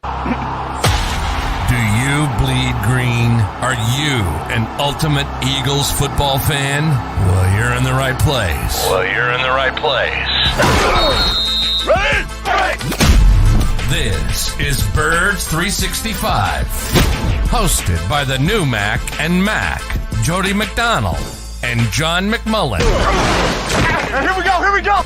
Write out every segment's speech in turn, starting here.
Do you bleed green? Are you an ultimate Eagles football fan? Well, you're in the right place. This is Birds 365, hosted by the new Mac and Mac, Jody McDonald and John McMullen. Here we go!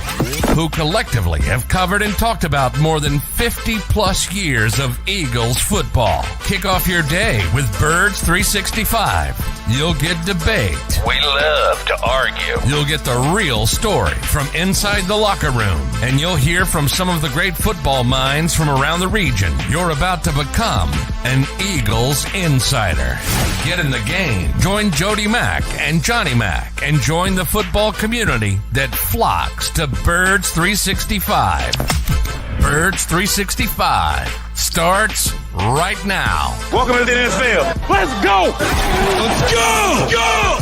Who collectively have covered and talked about more than 50-plus years of Eagles football. Kick off your day with Birds 365. You'll get debate. We love to argue. You'll get the real story from inside the locker room. And you'll hear from some of the great football minds from around the region. You're about to become an Eagles insider. Get in the game. Join Jody Mack and Johnny Mack and join the football community that flocks to Birds 365. Birds 365 starts right now. Welcome to the NFL. Let's go! Let's go! Go!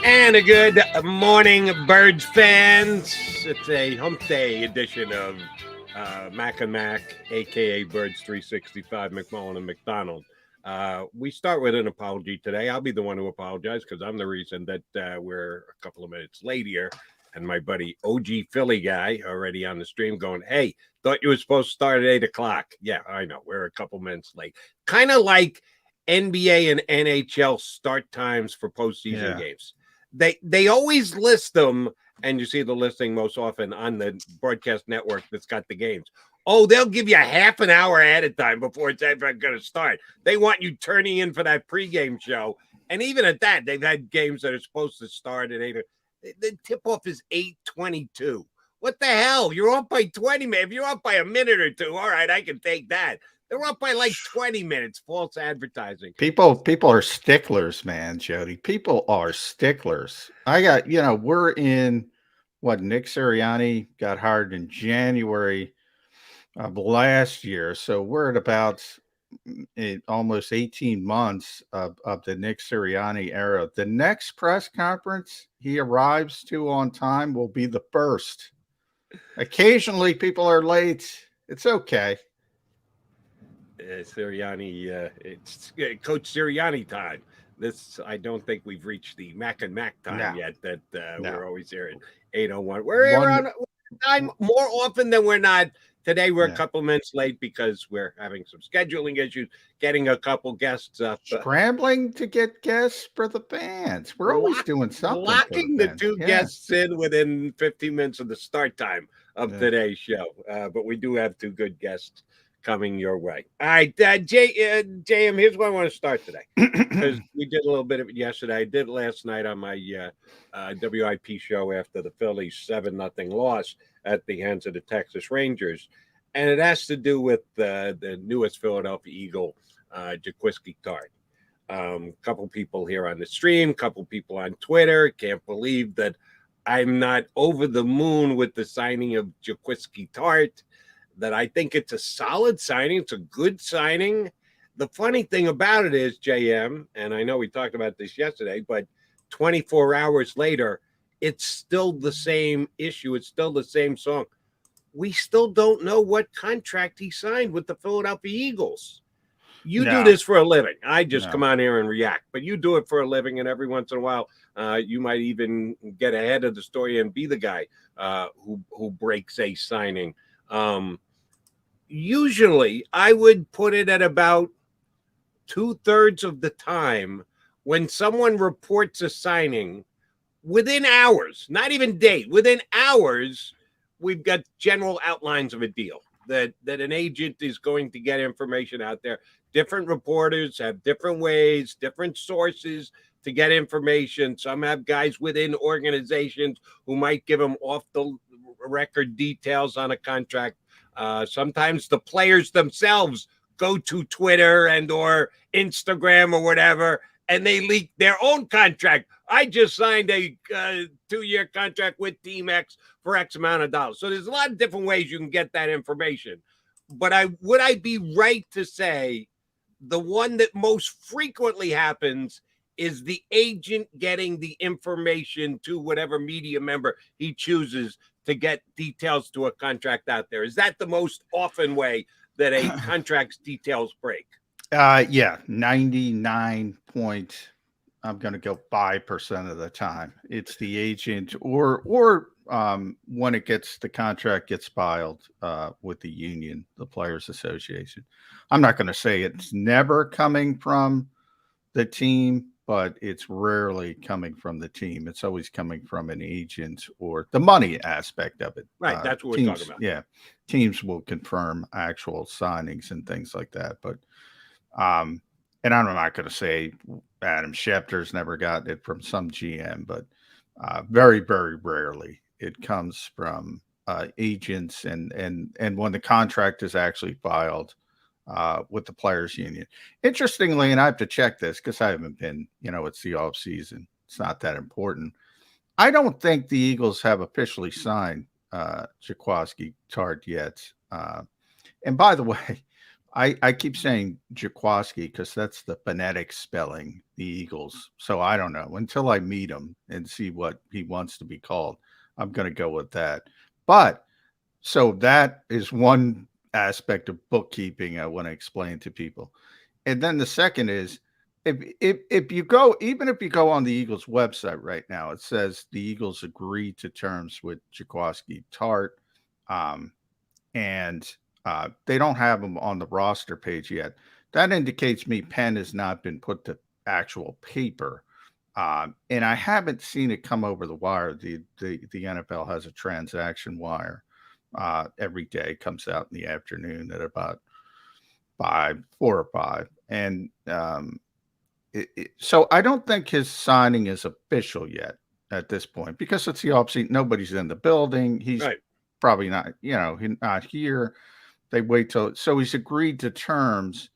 And a good morning, Birds fans. It's a hump day edition of Mac and Mac, a.k.a. Birds 365, McMullen and McDonald. We start with an apology today. I'll be the one to apologize because I'm the reason that we're a couple of minutes late here. And my buddy OG Philly guy already on the stream going, hey, thought you were supposed to start at 8 o'clock. Yeah, I know. We're a couple minutes late. Kind of like NBA and NHL start times for postseason games. They always list them, and you see the listing most often on the broadcast network that's got the games. Oh, they'll give you a half an hour ahead of time before it's ever going to start. They want you turning in for that pregame show. And even at that, they've had games that are supposed to start at 8. The tip-off is 8:22. What the hell? You're up by 20 minutes. If you're up by a minute or two, all right, I can take that. They're up by like 20 minutes. False advertising. People are sticklers, man, Jody. People are sticklers. We're in what Nick Sirianni got hired in January of last year. So we're at about almost 18 months of the Nick Sirianni era. The next press conference he arrives to on time will be the first. Occasionally people are late. It's okay. Sirianni, it's Coach Sirianni time. I don't think we've reached the Mac and Mac time yet. We're always here at 8:01. We're on time more often than we're not. Today we're a couple minutes late because we're having some scheduling issues, getting a couple guests up. Scrambling to get guests for the fans. We're always doing something. Locking the two guests in within 15 minutes of the start time of today's show. But we do have two good guests coming your way. All right, JM, here's where I want to start today. Because we did a little bit of it yesterday. I did it last night on my WIP show after the Phillies 7-0 loss at the hands of the Texas Rangers. And it has to do with the newest Philadelphia Eagle, Jaquiski Tart. Couple people here on the stream, couple people on Twitter. Can't believe that I'm not over the moon with the signing of Jaquiski Tart. That I think it's a solid signing. It's a good signing. The funny thing about it is, JM, and I know we talked about this yesterday, but 24 hours later, it's still the same issue. It's still the same song. We still don't know what contract he signed with the Philadelphia Eagles. You do this for a living. I just come on here and react, but you do it for a living, and every once in a while, you might even get ahead of the story and be the guy who breaks a signing. Usually I would put it at about 2/3 of the time when someone reports a signing within hours, not even date, within hours, we've got general outlines of a deal that an agent is going to get information out there. Different reporters have different ways, different sources to get information. Some have guys within organizations who might give them off the record details on a contract. Sometimes the players themselves go to Twitter and or Instagram or whatever and they leak their own contract. I just signed a 2-year contract with Team X for X amount of dollars. So there's a lot of different ways you can get that information. But would I be right to say the one that most frequently happens is the agent getting the information to whatever media member he chooses to get details to a contract out there? Is that the most often way that a contract's details break? Yeah, 99 point, I'm going to go 5% of the time. It's the agent or when the contract gets filed with the union, the Players Association. I'm not going to say it's never coming from the team, but it's rarely coming from the team. It's always coming from an agent or the money aspect of it. Right. That's what we're talking about. Yeah. Teams will confirm actual signings and things like that. But, and I'm not going to say Adam Schefter's never gotten it from some GM, but very, very rarely it comes from agents and when the contract is actually filed with the players union. Interestingly, and I have to check this because I haven't been, it's the off season. It's not that important. I don't think the Eagles have officially signed Jaquiski Tart yet. And by the way, I keep saying Jaquiski because that's the phonetic spelling, the Eagles. So I don't know until I meet him and see what he wants to be called. I'm going to go with that. But so that is one aspect of bookkeeping I want to explain to people. And then the second is if you go, even if you go on the Eagles website right now, it says the Eagles agreed to terms with Jaquiski Tart. And they don't have them on the roster page yet. That indicates me pen has not been put to actual paper. And I haven't seen it come over the wire. The NFL has a transaction wire. Every day comes out in the afternoon at about 4 or 5. And so I don't think his signing is official yet at this point because it's the offseason. Nobody's in the building. He's probably not, he's not here. They wait so he's agreed to terms.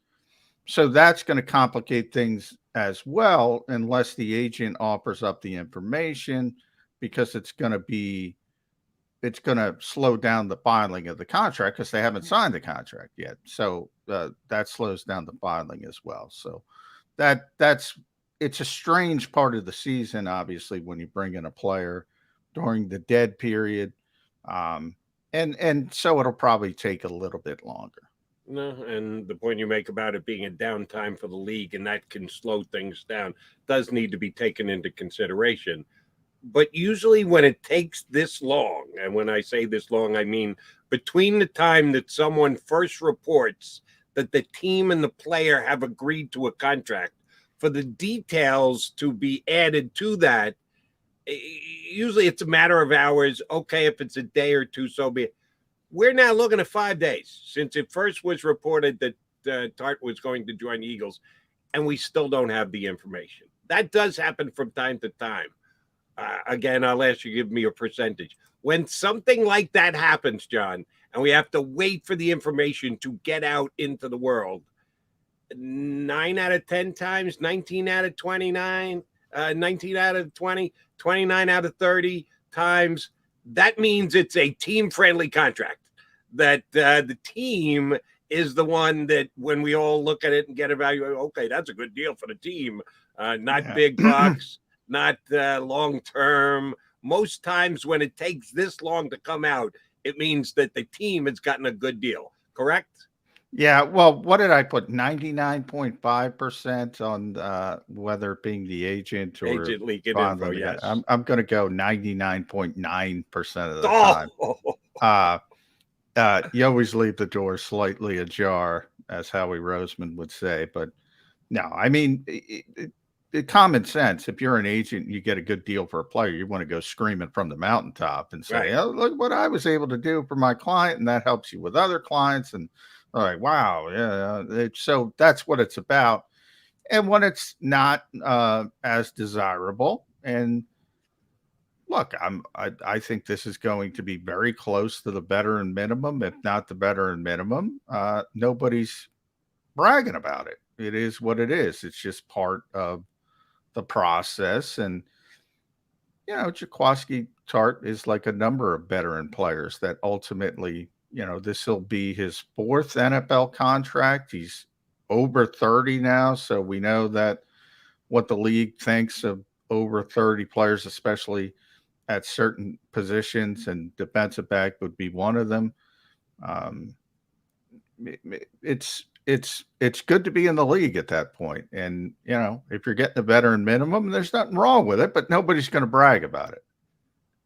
So that's going to complicate things as well, unless the agent offers up the information, because it's going to slow down the filing of the contract because they haven't signed the contract yet. So that slows down the filing as well. So it's a strange part of the season, obviously, when you bring in a player during the dead period. And so it'll probably take a little bit longer. No, and the point you make about it being a downtime for the league and that can slow things down does need to be taken into consideration. But usually when it takes this long, and when I say this long, I mean between the time that someone first reports that the team and the player have agreed to a contract, for the details to be added to that, usually it's a matter of hours. Okay, if it's a day or two, so be it. We're now looking at 5 days since it first was reported that Tart was going to join the Eagles, and we still don't have the information. That does happen from time to time. Again, I'll ask you to give me a percentage. When something like that happens, John, and we have to wait for the information to get out into the world, 9 out of 10 times, 19 out of 29, 19 out of 20, 29 out of 30 times, that means it's a team-friendly contract, that the team is the one that when we all look at it and get evaluated, okay, that's a good deal for the team, not big bucks, not long-term. Most times when it takes this long to come out, it means that the team has gotten a good deal, correct? Yeah, well, what did I put? 99.5% on whether it being the agent or agent leaking info, yes. I'm going to go 99.9% of the time. You always leave the door slightly ajar, as Howie Roseman would say. But no, I mean, common sense. If you're an agent, you get a good deal for a player, you want to go screaming from the mountaintop and say, oh, look what I was able to do for my client. And that helps you with other clients. And all right, wow. Yeah. So that's what it's about. And when it's not as desirable, and look, I think this is going to be very close to the veteran minimum, if not the veteran minimum. Nobody's bragging about it. It is what it is. It's just part of the process. And, you know, Jaquiski Tart is like a number of veteran players that ultimately, you know, this will be his 4th NFL contract. He's over 30 now. So we know that what the league thinks of over 30 players, especially at certain positions, and defensive back would be one of them. It's good to be in the league at that point. And, you know, if you're getting the veteran minimum, there's nothing wrong with it, but nobody's going to brag about it.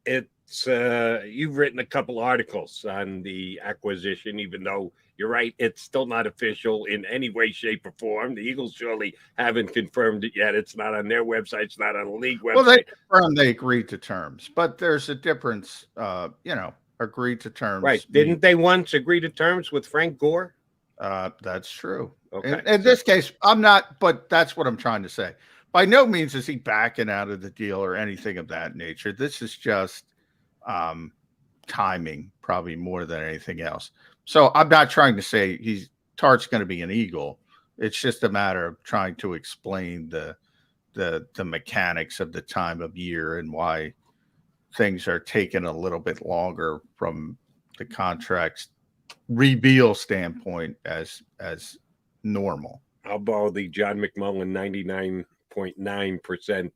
It's you've written a couple articles on the acquisition, even though you're right, it's still not official in any way, shape, or form. The Eagles surely haven't confirmed it yet. It's not on their website. It's not on the league website. Well, they confirmed they agreed to terms, but there's a difference. You know, agreed to terms. Right? Didn't they once agree to terms with Frank Gore? That's true. Okay. In this case, I'm not, but that's what I'm trying to say. By no means is he backing out of the deal or anything of that nature. This is just timing, probably more than anything else. So I'm not trying to say Tart's going to be an Eagle. It's just a matter of trying to explain the mechanics of the time of year and why things are taking a little bit longer from the contract's reveal standpoint as normal. I'll borrow the John McMullen 99.9%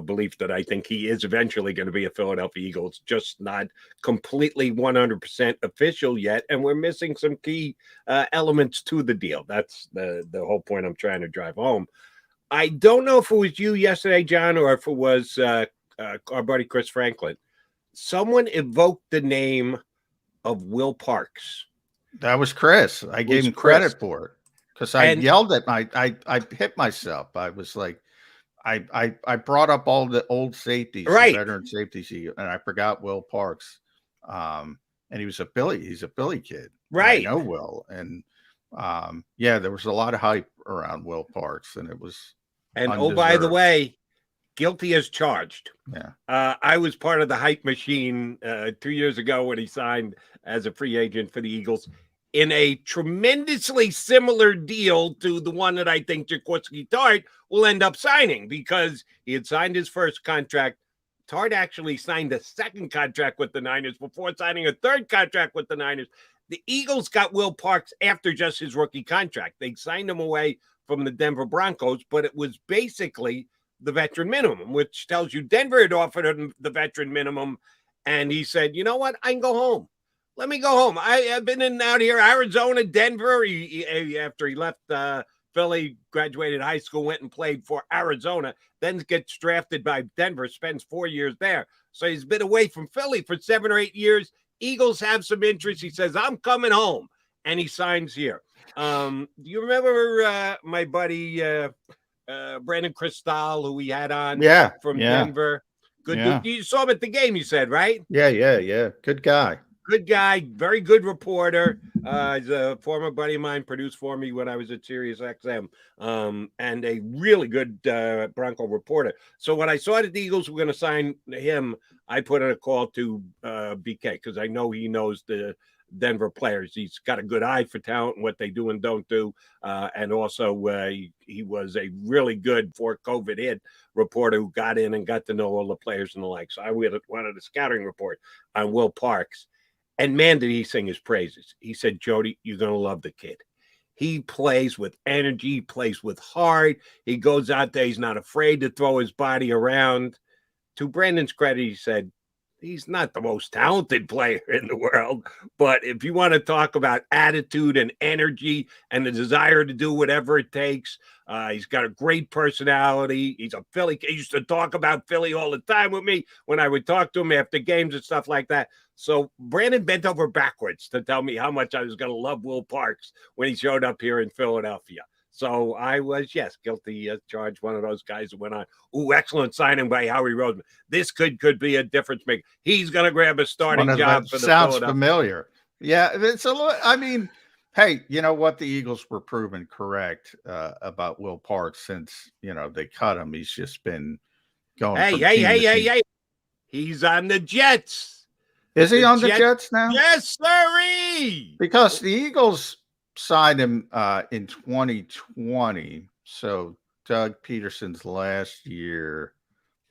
belief that I think he is eventually going to be a Philadelphia Eagle. It's just not completely 100% official yet, and we're missing some key elements to the deal. That's the whole point I'm trying to drive home. I don't know if it was you yesterday, John, or if it was our buddy Chris Franklin. Someone evoked the name of Will Parks. That was Chris. I gave him credit for it because I yelled at I hit myself. I was like, I brought up all the old safeties, right? Veteran safeties, and I forgot Will Parks. And he's a Philly kid, right? I know Will, and yeah, there was a lot of hype around Will Parks, and it was. And undeserved. Oh, by the way, guilty as charged. Yeah. I was part of the hype machine 2 years ago when he signed as a free agent for the Eagles in a tremendously similar deal to the one that I think Jaquiski Tart will end up signing, because he had signed his first contract. Tart actually signed a second contract with the Niners before signing a third contract with the Niners. The Eagles got Will Parks after just his rookie contract. They signed him away from the Denver Broncos, but it was basically the veteran minimum, which tells you Denver had offered him the veteran minimum, and he said, you know what, I can go home. Let me go home. I've been in and out here, Arizona, Denver. After he left Philly, graduated high school, went and played for Arizona, then gets drafted by Denver, spends 4 years there. So he's been away from Philly for 7 or 8 years. Eagles have some interest. He says, I'm coming home, and he signs here. Do you remember my buddy Brandon Cristal, who we had on from Denver? Good. Yeah. You saw him at the game, you said, right? Yeah. Good guy. Good guy, very good reporter. He's a former buddy of mine, produced for me when I was at Sirius XM, and a really good Bronco reporter. So when I saw that the Eagles were going to sign him, I put in a call to BK, because I know he knows the Denver players. He's got a good eye for talent and what they do and don't do. And also he was a really good, for COVID hit, reporter who got in and got to know all the players and the like. So I wanted a scouting report on Will Parks. And man, did he sing his praises. He said, Jody, you're going to love the kid. He plays with energy, he plays with heart. He goes out there, he's not afraid to throw his body around. To Brandon's credit, he said, he's not the most talented player in the world, but if you want to talk about attitude and energy and the desire to do whatever it takes, he's got a great personality. He's a Philly. He used to talk about Philly all the time with me when I would talk to him after games and stuff like that. So Brandon bent over backwards to tell me how much I was going to love Will Parks when he showed up here in Philadelphia. So I was, yes, guilty as charged, one of those guys who went on, excellent signing by Howie Roseman. This could be a difference maker. He's going to grab a starting job for the sounds familiar. Yeah, it's a little, I mean, hey, you know what? The Eagles were proven correct about Will Parks since, you know, they cut him. He's just been going. Hey. He's on the Jets. Is he on the Jets now? Yes, sirree. Because the Eagles signed him in 2020, so Doug Peterson's last year.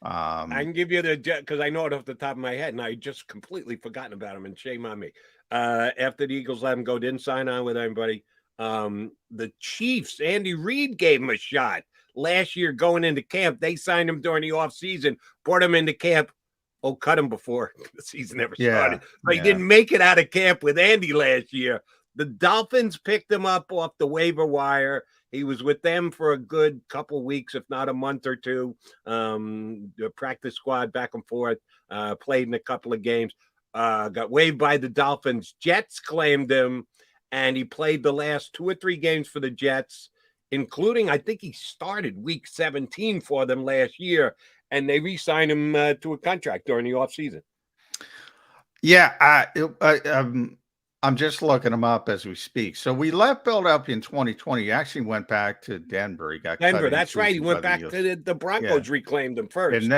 I can give you the, because I know it off the top of my head, and I just completely forgotten about him, and shame on me. After the Eagles let him go, didn't sign on with anybody. The Chiefs, Andy Reid gave him a shot last year going into camp. They signed him during the offseason, brought him into camp. Oh, cut him before the season ever started. But he didn't make it out of camp with Andy last year. The Dolphins picked him up off the waiver wire. He was with them for a good couple weeks, if not a month or two. The practice squad back and forth, played in a couple of games, got waived by the Dolphins. Jets claimed him, and he played the last 2 or 3 games for the Jets, including, I think he started week 17 for them last year, and they re-signed him to a contract during the offseason. Yeah, I'm just looking him up as we speak. So we left Philadelphia in 2020. He actually went back to Denver. He got Denver. cut That's right. He went back to the Broncos. Reclaimed him first, and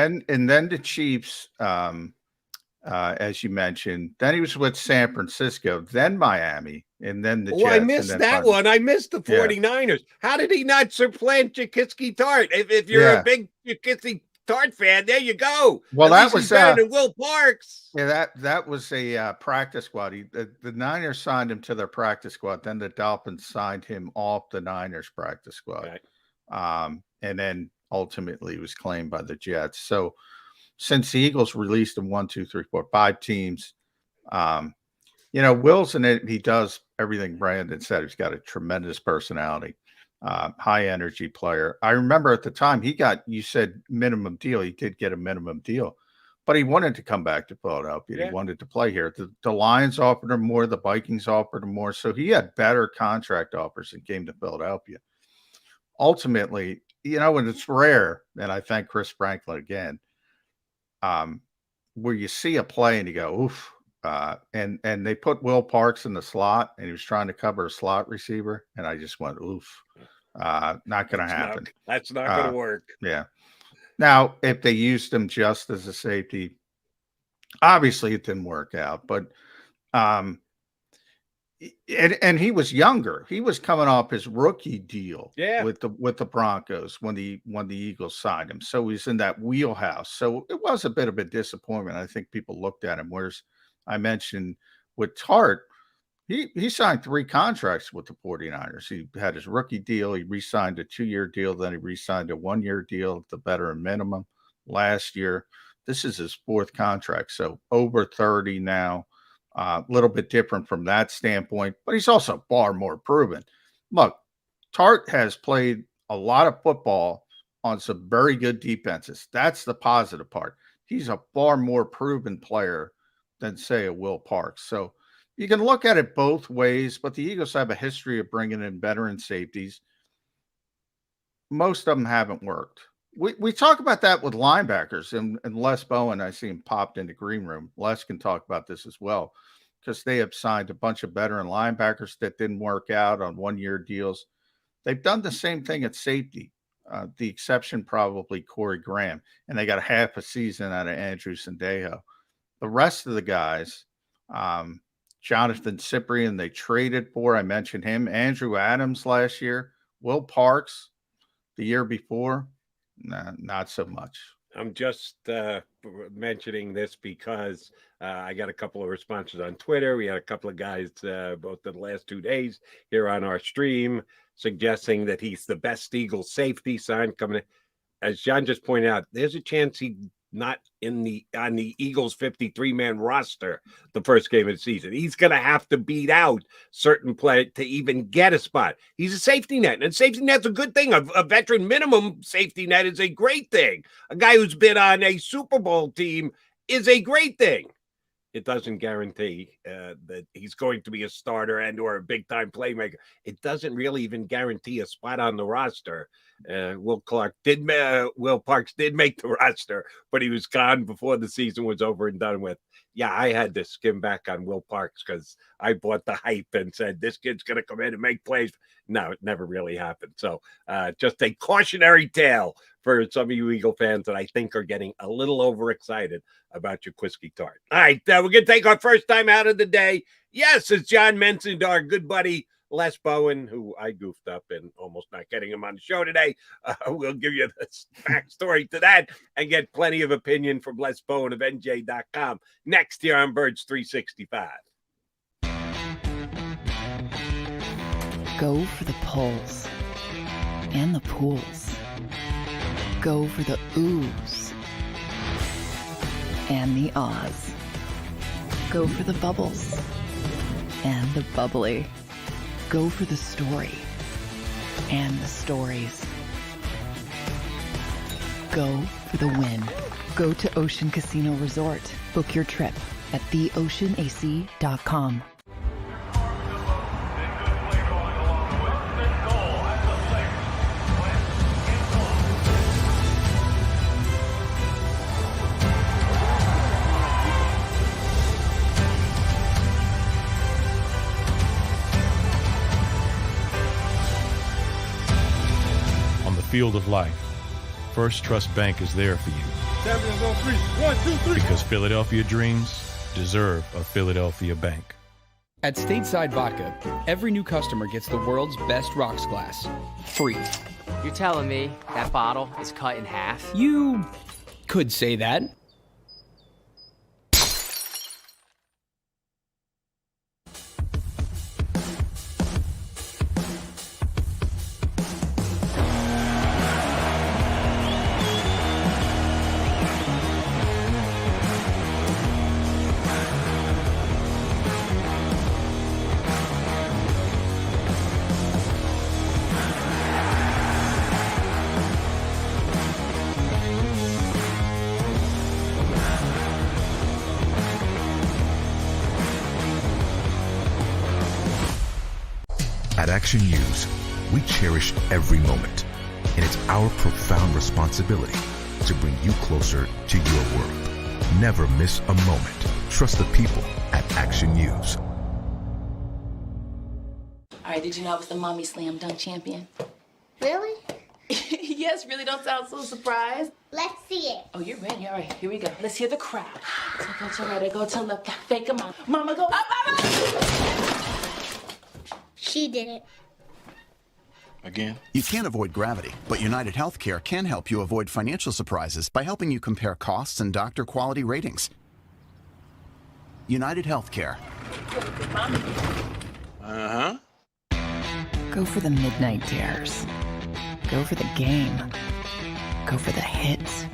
then the Chiefs, as you mentioned. Then he was with San Francisco, then Miami, and then the Jets. I missed that one. I missed the 49ers. Yeah. How did he not supplant Jaquiski Tart? If you're a big Jaquiski Tart fan, there you go. Well, that was better than Will Parks. Yeah, that was a practice squad. The Niners signed him to their practice squad. Then the Dolphins signed him off the Niners practice squad, and then ultimately he was claimed by the Jets. So since the Eagles released him 1, 2, 3, 4, 5 teams, Will's in it. He does everything Brandon said. He's got a tremendous personality. High energy player. I remember at the time you said minimum deal. He did get a minimum deal, but he wanted to come back to Philadelphia. Yeah. He wanted to play here. The Lions offered him more. The Vikings offered him more. So he had better contract offers and came to Philadelphia. Ultimately, and it's rare, and I thank Chris Franklin again, where you see a play and you go, oof. And they put Will Parks in the slot, and he was trying to cover a slot receiver, and I just went, oof. Not going to happen. That's not going to work. Yeah. Now, if they used him just as a safety, obviously it didn't work out. But and he was younger. He was coming off his rookie deal with the Broncos when the Eagles signed him. So he's in that wheelhouse. So it was a bit of a disappointment. I think people looked at him. Whereas I mentioned with Tart, he signed 3 contracts with the 49ers. He had his rookie deal. He re-signed a 2-year deal. Then he re-signed a 1-year deal at the veteran minimum last year. This is his 4th contract. So over 30 now, a little bit different from that standpoint, but he's also far more proven. Look, Tart has played a lot of football on some very good defenses. That's the positive part. He's a far more proven player than, say, a Will Parks. So you can look at it both ways, but the Eagles have a history of bringing in veteran safeties. Most of them haven't worked. We talk about that with linebackers, and Les Bowen, I see him popped in the green room. Les can talk about this as well, because they have signed a bunch of veteran linebackers that didn't work out on 1-year deals. They've done the same thing at safety. The exception probably Corey Graham, and they got half a season out of Andrew Sendejo. The rest of the guys, Jonathan Cyprian, they traded for. I mentioned him. Andrew Adams last year. Will Parks the year before. Nah, not so much. I'm just mentioning this because I got a couple of responses on Twitter. We had a couple of guys both the last 2 days here on our stream suggesting that he's the best Eagles safety sign coming in. As John just pointed out, there's a chance he not on the Eagles 53-man roster the first game of the season. He's going to have to beat out certain play to even get a spot. He's a safety net, and safety net's a good thing. A veteran minimum safety net is a great thing. A guy who's been on a Super Bowl team is a great thing. It doesn't guarantee that he's going to be a starter and or a big-time playmaker. It doesn't really even guarantee a spot on the roster. Will Parks did make the roster, but he was gone before the season was over and done with. Yeah, I had to skim back on Will Parks because I bought the hype and said, this kid's going to come in and make plays. No, it never really happened. So just a cautionary tale for some of you Eagle fans that I think are getting a little overexcited about Jaquiski Tart. All right, we're going to take our first time out of the day. Yes, as John mentioned, our good buddy Les Bowen, who I goofed up in almost not getting him on the show today. We'll give you the backstory to that and get plenty of opinion from Les Bowen of NJ.com next year on Birds 365. Go for the pulls and the pools. Go for the oohs and the ahs. Go for the bubbles and the bubbly. Go for the story and the stories. Go for the win. Go to Ocean Casino Resort. Book your trip at theoceanac.com. Field of life, First Trust Bank is there for you. Champions on three. 1, 2, 3. Because Philadelphia dreams deserve a Philadelphia bank. At Stateside Vodka, every new customer gets the world's best rocks glass, free. You're telling me that bottle is cut in half? You could say that. At Action News, we cherish every moment, and it's our profound responsibility to bring you closer to your world. Never miss a moment. Trust the people at Action News. All right, did you know I was the Mommy Slam Dunk Champion? Really? Yes, really, don't sound so surprised. Let's see it. Oh, you're ready. All right, here we go. Let's hear the crowd. So go to right, go to left, fake a mom. Mama, go up, mama! She did it. Again? You can't avoid gravity, but United Healthcare can help you avoid financial surprises by helping you compare costs and doctor quality ratings. United Healthcare. Uh-huh. Go for the midnight dares. Go for the game. Go for the hits.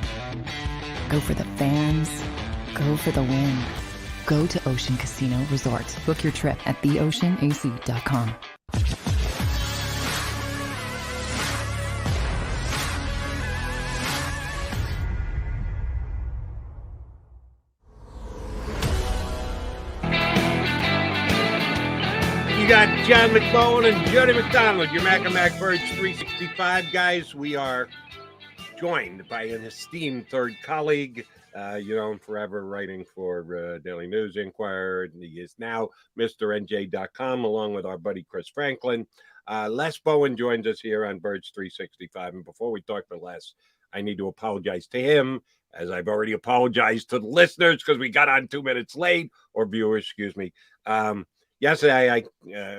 Go for the fans. Go for the win. Go to Ocean Casino Resort. Book your trip at theoceanac.com. You got John McMullen and Jody McDonald, your Mac and Mac Birds 365 guys. We are joined by an esteemed third colleague. You know him forever writing for Daily News Inquirer. He is now Mr. NJ.com along with our buddy Chris Franklin. Les Bowen joins us here on Birds 365. And before we talk to Les, I need to apologize to him, as I've already apologized to the listeners because we got on 2 minutes late, or viewers, excuse me. Yesterday, I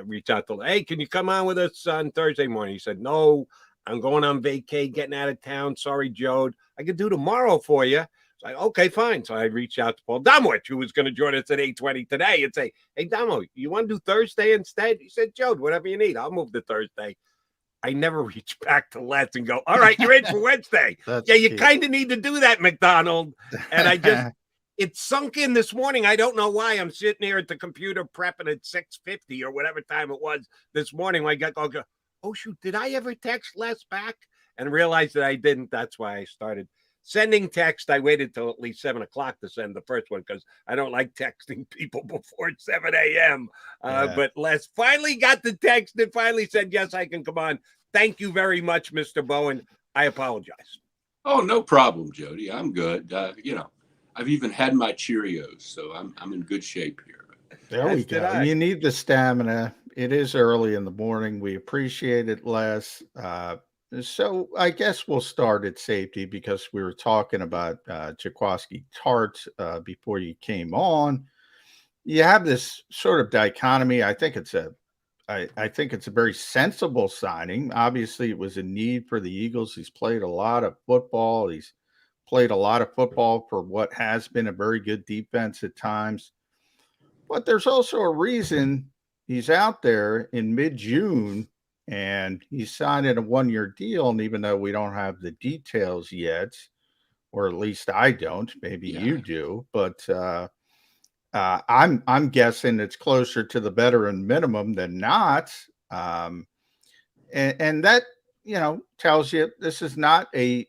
reached out to him, hey, can you come on with us on Thursday morning? He said, no, I'm going on vacay, getting out of town. Sorry, Joe. I could do tomorrow for you. So okay, fine. So I reached out to Paul Domowitch, who was going to join us at 8:20 today, and say, hey, Domo, you want to do Thursday instead? He said, Joe, whatever you need. I'll move to Thursday. I never reach back to Les and go, all right, you're in for Wednesday. Yeah, you kind of need to do that, McDonald. And I just, it sunk in this morning. I don't know why. I'm sitting here at the computer prepping at 6:50 or whatever time it was this morning. When I go, oh, shoot, did I ever text Les back? And realized that I didn't. That's why I started sending text. I waited till at least 7 o'clock to send the first one because I don't like texting people before 7 a.m. But Les finally got the text and finally said, yes, I can come on. Thank you very much, Mr. Bowen. I apologize. Oh, no problem, Jody. I'm good. You know, I've even had my Cheerios, so I'm in good shape here. There we go. You need the stamina. It is early in the morning. We appreciate it, Les. So I guess we'll start at safety because we were talking about Jaquiski Tart before you came on. You have this sort of dichotomy. I think it's a I think it's a very sensible signing. Obviously, it was a need for the Eagles. He's played a lot of football. He's played a lot of football for what has been a very good defense at times. But there's also a reason he's out there in mid-June, and he's signing a one-year deal. And even though we don't have the details yet, or at least I don't, maybe you do, but I'm guessing it's closer to the veteran minimum than not. And that, tells you this is not a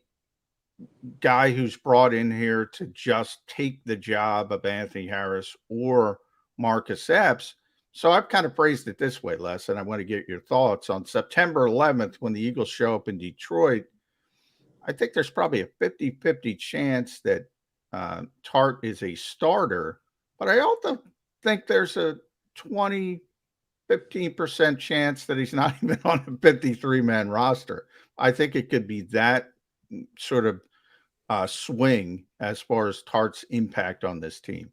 guy who's brought in here to just take the job of Anthony Harris or Marcus Epps. So I've kind of phrased it this way, Les, and I want to get your thoughts. On September 11th, when the Eagles show up in Detroit, I think there's probably a 50-50 chance that Tart is a starter, but I also think there's a 15% chance that he's not even on a 53-man roster. I think it could be that sort of swing as far as Tart's impact on this team.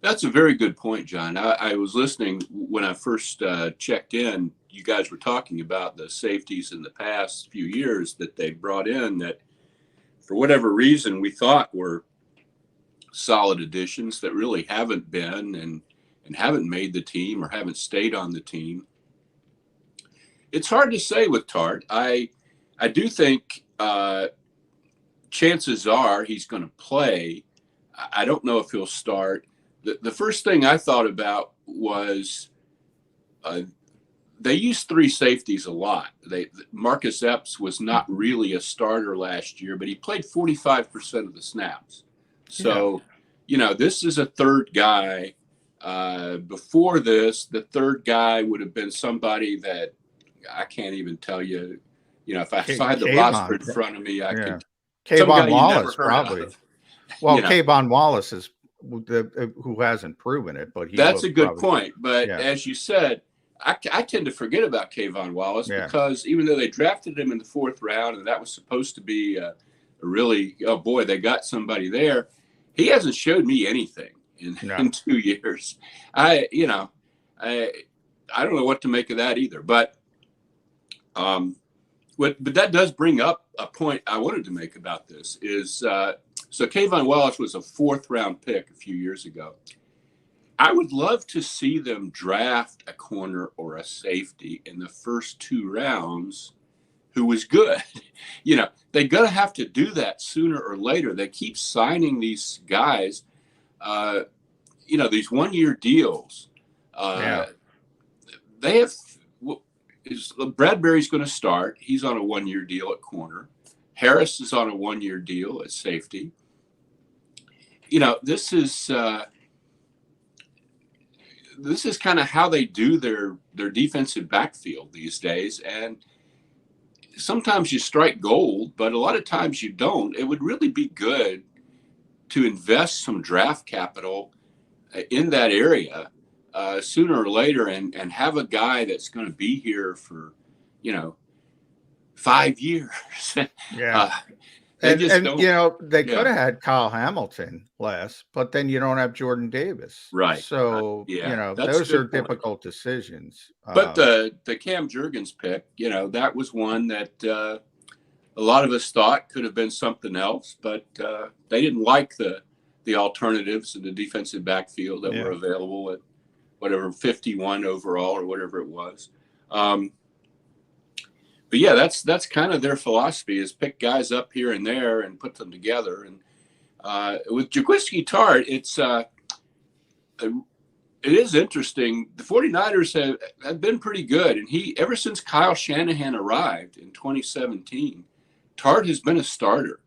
That's a very good point, John. I was listening when I first checked in. You guys were talking about the safeties in the past few years that they brought in that, for whatever reason, we thought were solid additions that really haven't been and haven't made the team or haven't stayed on the team. It's hard to say with Tart. I do think chances are he's going to play. I don't know if he'll start. The first thing I thought about was they used three safeties a lot. Marcus Epps was not really a starter last year, but he played 45% of the snaps. So, this is a third guy. Before this, the third guy would have been somebody that I can't even tell you. If I had the roster in front of me, I could. Kayvon Wallace, probably. Well, Kayvon Wallace is who hasn't proven it, but that's a good point. But as you said, I tend to forget about Kayvon Wallace because even though they drafted him in the 4th round and that was supposed to be a really, oh boy, they got somebody there, he hasn't showed me anything in 2 years. I don't know what to make of that either. But that does bring up a point I wanted to make about this is so Kayvon Wallace was a 4th round pick a few years ago. I would love to see them draft a corner or a safety in the first 2 rounds who was good. They're going to have to do that sooner or later. They keep signing these guys, these 1-year deals. They have Bradbury's going to start. He's on a 1-year deal at corner. Harris is on a 1-year deal at safety. This is kind of how they do their defensive backfield these days. And sometimes you strike gold, but a lot of times you don't. It would really be good to invest some draft capital in that area sooner or later and have a guy that's going to be here for, 5 years. They could have had Kyle Hamilton less, but then you don't have Jordan Davis. Right. So, those are difficult decisions. But the Cam Jurgens pick, that was one that a lot of us thought could have been something else, but they didn't like the alternatives in the defensive backfield that were available at whatever 51 overall or whatever it was. But that's kind of their philosophy is pick guys up here and there and put them together. And with Jaquiski Tart, it is interesting. The 49ers have been pretty good. And ever since Kyle Shanahan arrived in 2017, Tart has been a starter.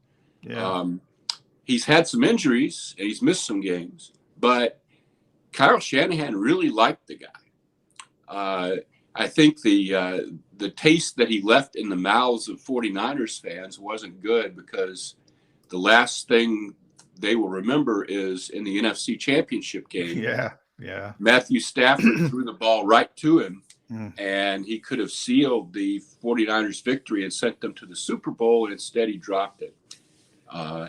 Yeah. He's had some injuries and he's missed some games, but Kyle Shanahan really liked the guy. I think the taste that he left in the mouths of 49ers fans wasn't good because the last thing they will remember is in the NFC Championship game. Yeah. Matthew Stafford threw the ball right to him, and he could have sealed the 49ers victory and sent them to the Super Bowl, and instead he dropped it.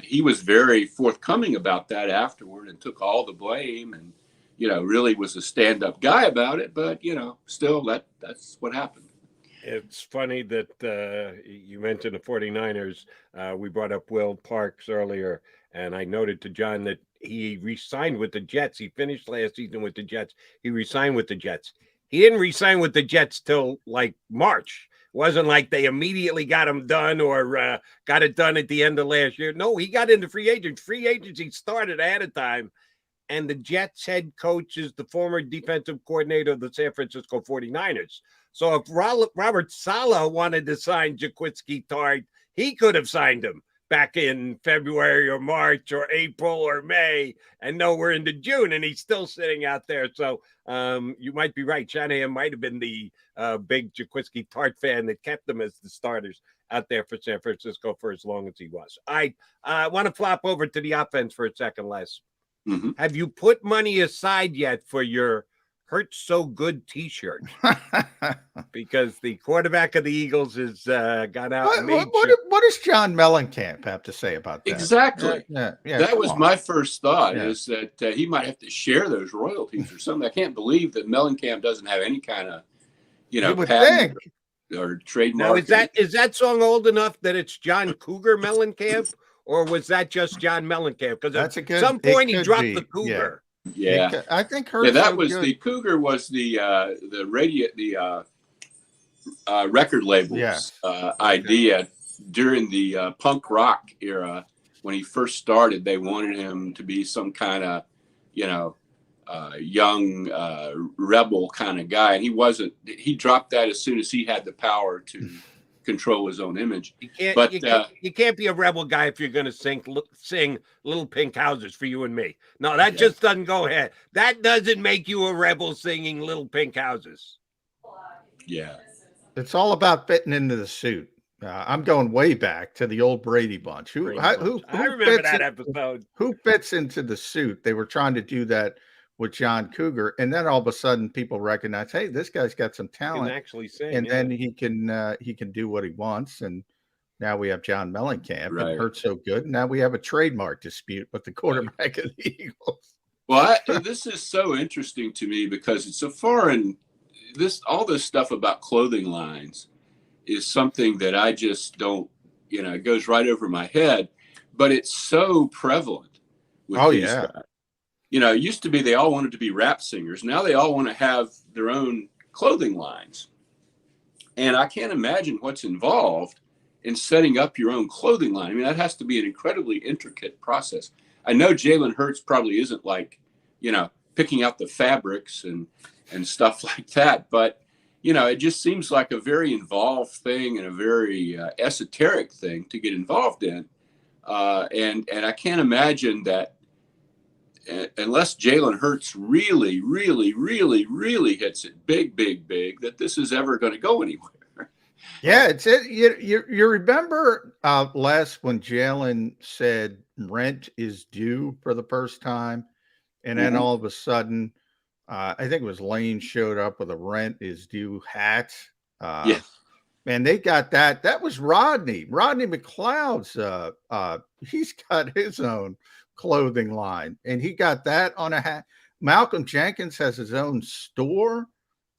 He was very forthcoming about that afterward and took all the blame and really was a stand-up guy about it. But, still that's what happened. It's funny that you mentioned the 49ers. We brought up Will Parks earlier, and I noted to John that he re-signed with the Jets. He finished last season with the Jets. He re-signed with the Jets. He didn't re-sign with the Jets till like March. It wasn't like they immediately got him done or got it done at the end of last year. No, he got into free agency started ahead of time. And the Jets head coach is the former defensive coordinator of the San Francisco 49ers. So if Robert Saleh wanted to sign Jaquiski Tart, he could have signed him back in February or March or April or May. And no, we're into June, and he's still sitting out there. So you might be right. Shanahan might have been the big Jaquiski Tart fan that kept them as the starters out there for San Francisco for as long as he was. I want to flop over to the offense for a second, Les. Mm-hmm. Have you put money aside yet for your Hurts So Good t-shirt? Because the quarterback of the Eagles has got out. What does John Mellencamp have to say about that? Exactly. That was my first thought, is that he might have to share those royalties or something. I can't believe that Mellencamp doesn't have any kind of, patent or trademark. Now, is that song old enough that it's John Cougar Mellencamp? Or was that just John Mellencamp? Because at some point he dropped the Cougar. Yeah, I think Hurts that was good. The Cougar was the record label's idea during the punk rock era. When he first started, they wanted him to be some kind of, young rebel kind of guy, and he wasn't. He dropped that as soon as he had the power to control his own image. You can't be a rebel guy if you're going to sing Little Pink Houses for You and Me. No, that just doesn't go ahead. That doesn't make you a rebel singing Little Pink Houses. Yeah. It's all about fitting into the suit. I'm going way back to the old Brady Bunch. Who I remember that episode. Who fits into the suit? They were trying to do that with John Cougar, and then all of a sudden people recognize, hey, this guy's got some talent. He can actually sing, and then he can do what he wants. And now we have John Mellencamp. Right. It Hurts So Good. Now we have a trademark dispute with the quarterback of the Eagles. Well, this is so interesting to me because it's so foreign. All this stuff about clothing lines is something that I just don't, it goes right over my head. But it's so prevalent with these guys. It used to be they all wanted to be rap singers. Now they all want to have their own clothing lines. And I can't imagine what's involved in setting up your own clothing line. I mean, that has to be an incredibly intricate process. I know Jalen Hurts probably isn't like, picking out the fabrics and stuff like that. But, it just seems like a very involved thing and a very esoteric thing to get involved in. And I can't imagine that, unless Jalen Hurts really, really, really, really hits it big, that this is ever going to go anywhere. Yeah, it's it. You remember, Les, when Jalen said rent is due for the first time, and then all of a sudden, I think it was Lane showed up with a rent is due hat. Man, they got that. That was Rodney McLeod's. He's got his own clothing line, and he got that on a hat. Malcolm Jenkins has his own store,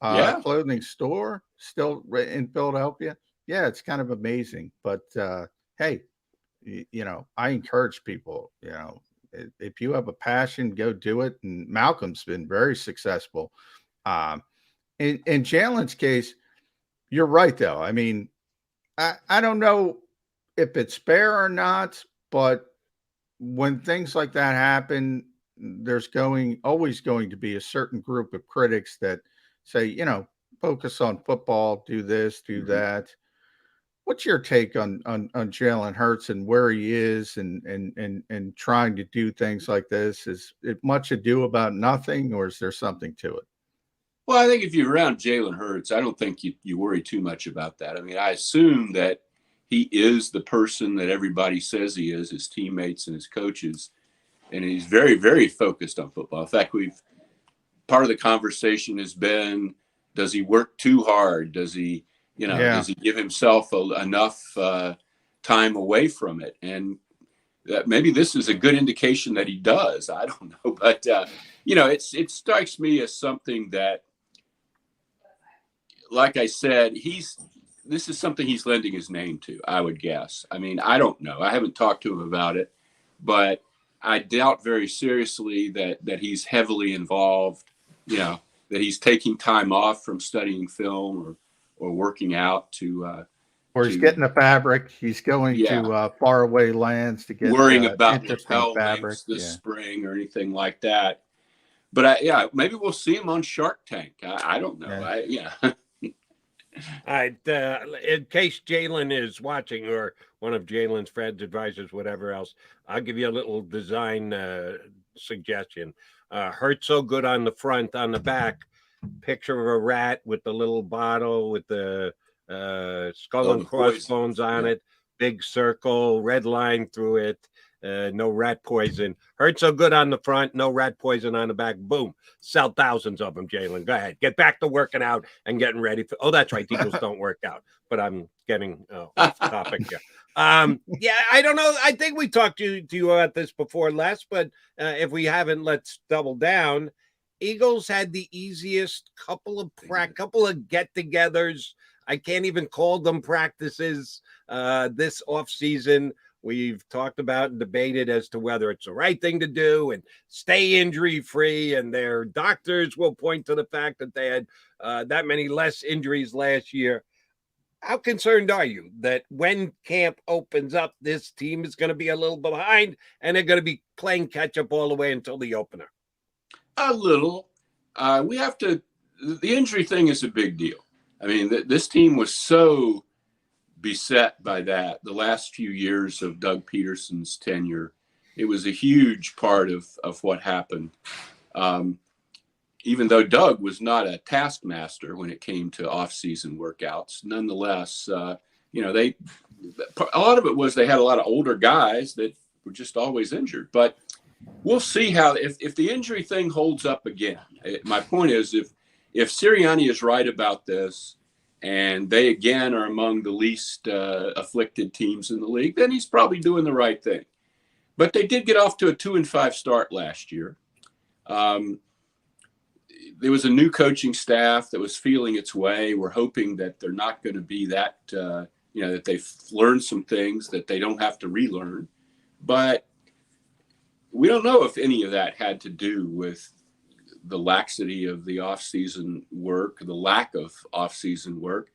clothing store, still in Philadelphia. Yeah, it's kind of amazing. But hey, I encourage people. If you have a passion, go do it. And Malcolm's been very successful. In Jalen's case, you're right, though. I mean, I don't know if it's fair or not, but when things like that happen, there's always going to be a certain group of critics that say, focus on football, do this, do that. What's your take on Jalen Hurts and where he is and trying to do things like this? Is it much ado about nothing, or is there something to it? Well, I think if you're around Jalen Hurts, I don't think you worry too much about that. I mean, I assume that he is the person that everybody says he is, his teammates and his coaches. And he's very, very focused on football. In fact, part of the conversation has been, does he work too hard? Does he, does he give himself enough time away from it? And maybe this is a good indication that he does. I don't know. But, it strikes me as something that, like I said, this is something he's lending his name to, I would guess. I mean, I don't know. I haven't talked to him about it, but I doubt very seriously that he's heavily involved, that he's taking time off from studying film or working out or he's getting the fabric. He's going to faraway lands to get worrying about interesting fabric this spring or anything like that. But maybe we'll see him on Shark Tank. I don't know. Yeah. All right. In case Jalen is watching, or one of Jalen's friends, advisors, whatever else, I'll give you a little design suggestion. Hurts so good on the front, on the back. Picture of a rat with the little bottle with the skull and crossbones on it. Big circle, red line through it. No rat poison. Hurts so good on the front, no rat poison on the back. Boom. Sell thousands of them, Jalen. Go ahead. Get back to working out and getting ready for. Oh, that's right. Eagles don't work out, but I'm getting off topic here. I don't know. I think we talked to you about this before, Les, but if we haven't, let's double down. Eagles had the easiest couple of get-togethers. I can't even call them practices this offseason. We've talked about and debated as to whether it's the right thing to do and stay injury-free, and their doctors will point to the fact that they had that many less injuries last year. How concerned are you that when camp opens up, this team is going to be a little behind and they're going to be playing catch-up all the way until the opener? A little. We have to – the injury thing is a big deal. I mean, this team was so – beset by that the last few years of Doug Peterson's tenure. It was a huge part of what happened. Even though Doug was not a taskmaster when it came to off-season workouts, nonetheless, a lot of it was they had a lot of older guys that were just always injured. But we'll see how if the injury thing holds up again. My point is, if Sirianni is right about this, and they, again, are among the least afflicted teams in the league, then he's probably doing the right thing. But they did get off to a 2-5 start last year. There was a new coaching staff that was feeling its way. We're hoping that they're not going to be that, that they've learned some things that they don't have to relearn. But we don't know if any of that had to do with the laxity of the off-season work, the lack of off-season work.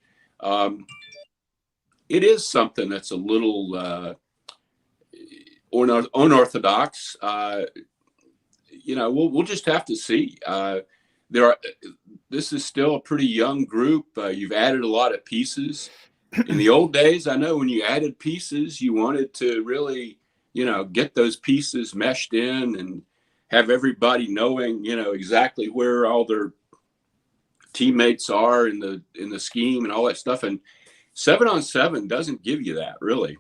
It is something that's a little unorthodox. We'll just have to see. This is still a pretty young group. You've added a lot of pieces. In the old days, I know when you added pieces, you wanted to really, get those pieces meshed in and have everybody knowing, exactly where all their teammates are in the scheme and all that stuff. And 7-on-7 doesn't give you that, really.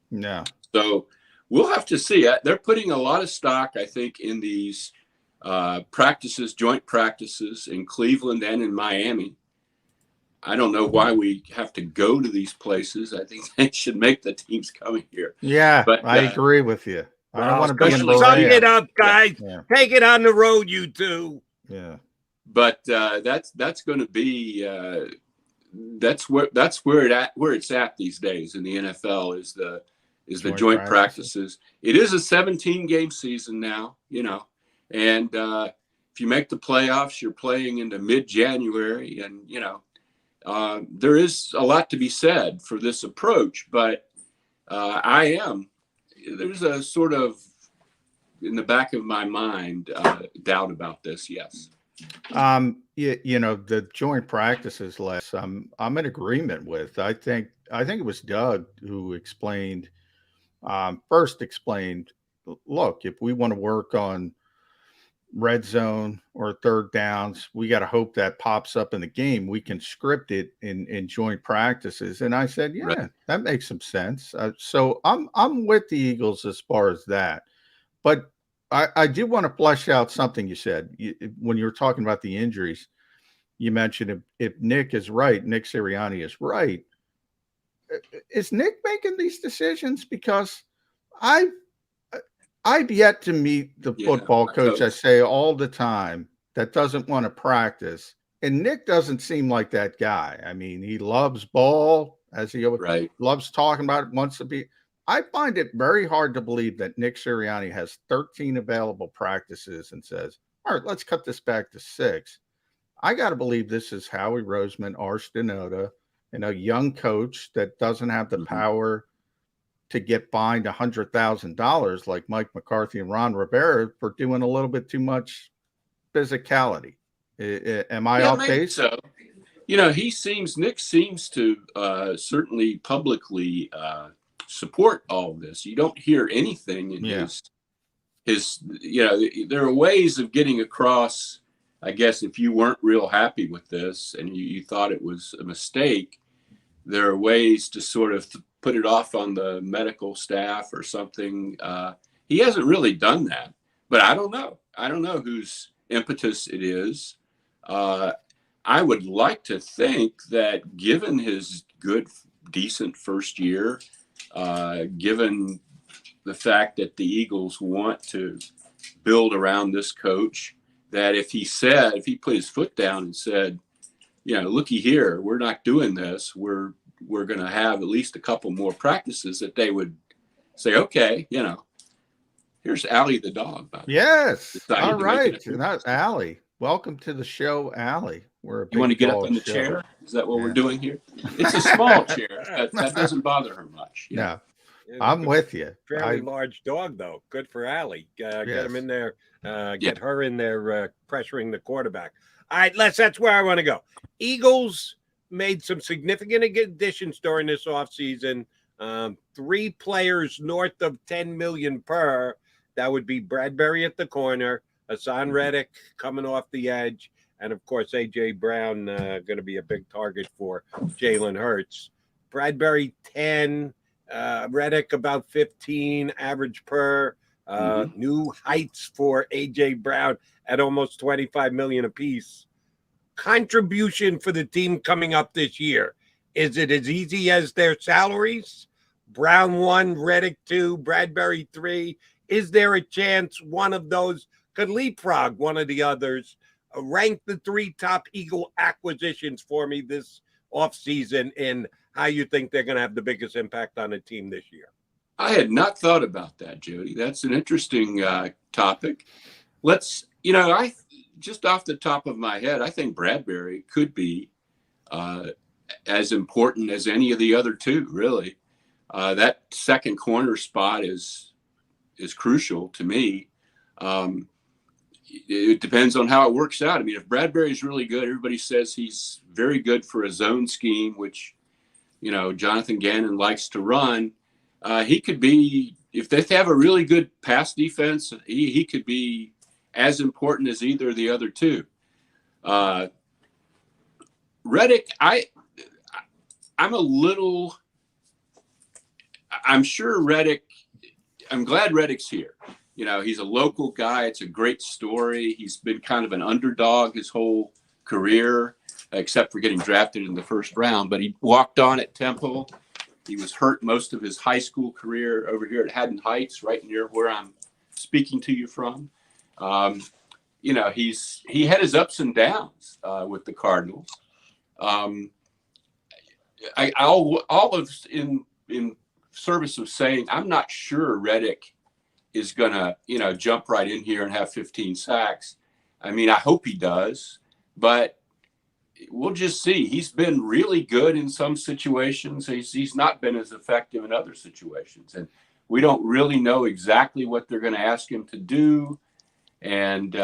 No. So we'll have to see. They're putting a lot of stock, I think, in these practices, joint practices in Cleveland and in Miami. I don't know why we have to go to these places. I think they should make the teams coming here. Yeah, but I agree with you. I don't want to be in sum it up, guys. Yeah. Take it on the road, you two. Yeah, but that's going to be that's where it's at these days in the NFL is the joint practices. It is a 17-game season now, and if you make the playoffs, you're playing into mid-January, and there is a lot to be said for this approach, but there's a sort of in the back of my mind doubt about this. Yes. The joint practices, Les, I'm in agreement with. I think it was Doug who first explained, look, if we want to work on red zone or third downs, we got to hope that pops up in the game. We can script it in joint practices. And I said, yeah, right. That makes some sense. So I'm with the Eagles as far as that. But I do want to flesh out something you said. When you were talking about the injuries, you mentioned if Nick is right, Nick Sirianni is right. Is Nick making these decisions? Because I've yet to meet the football coach I say all the time that doesn't want to practice. And Nick doesn't seem like that guy. I mean, he loves ball, as he loves talking about it, wants to be. I find it very hard to believe that Nick Sirianni has 13 available practices and says, all right, let's cut this back to 6. I got to believe this is Howie Roseman, Arch Denoda, and a young coach that doesn't have the power to get fined $100,000 like Mike McCarthy and Ron Rivera for doing a little bit too much physicality. Am I off base? So. Nick seems to certainly publicly support all of this. You don't hear anything in his, there are ways of getting across, I guess, if you weren't real happy with this and you thought it was a mistake, there are ways to sort of put it off on the medical staff or something. He hasn't really done that, but I don't know. I don't know whose impetus it is. I would like to think that given his good, decent first year, given the fact that the Eagles want to build around this coach, that if he put his foot down and said, looky here, we're not doing this, we're going to have at least a couple more practices, that they would say, okay, here's Allie the dog. Yes. All right. That's Allie. Welcome to the show, Allie. You want to get up in the chair? Is that what we're doing here? It's a small chair. That doesn't bother her much. No, I'm with you. Fairly large dog, though. Good for Allie. Get him in there. Get her in there pressuring the quarterback. All right, that's where I want to go. Eagles made some significant additions during this offseason. 3 players north of $10 million per. That would be Bradbury at the corner, Hassan Reddick coming off the edge, and of course A.J. Brown going to be a big target for Jalen Hurts. Bradbury 10, Reddick about 15 average per. New heights for A.J. Brown at almost $25 million apiece. Contribution for the team coming up this year. Is it as easy as their salaries? Brown 1, Reddick 2, Bradbury 3. Is there a chance one of those could leapfrog one of the others? Rank the 3 top Eagle acquisitions for me this offseason and how you think they're going to have the biggest impact on the team this year. I had not thought about that, Jody. That's an interesting topic. Let's, I just off the top of my head, I think Bradbury could be as important as any of the other 2, really. That second corner spot is crucial to me. It depends on how it works out. I mean, if Bradbury is really good, everybody says he's very good for a zone scheme, which, Jonathan Gannon likes to run. He could be, if they have a really good pass defense, he could be as important as either of the other 2. Reddick, I'm sure Reddick, I'm glad Reddick's here. He's a local guy. It's a great story. He's been kind of an underdog his whole career, except for getting drafted in the first round. But he walked on at Temple. He was hurt most of his high school career over here at Haddon Heights, right near where I'm speaking to you from. He had his ups and downs with the Cardinals. All of in service of saying, I'm not sure Reddick is going to, jump right in here and have 15 sacks. I mean, I hope he does, but we'll just see. He's been really good in some situations. He's not been as effective in other situations. And we don't really know exactly what they're going to ask him to do. And,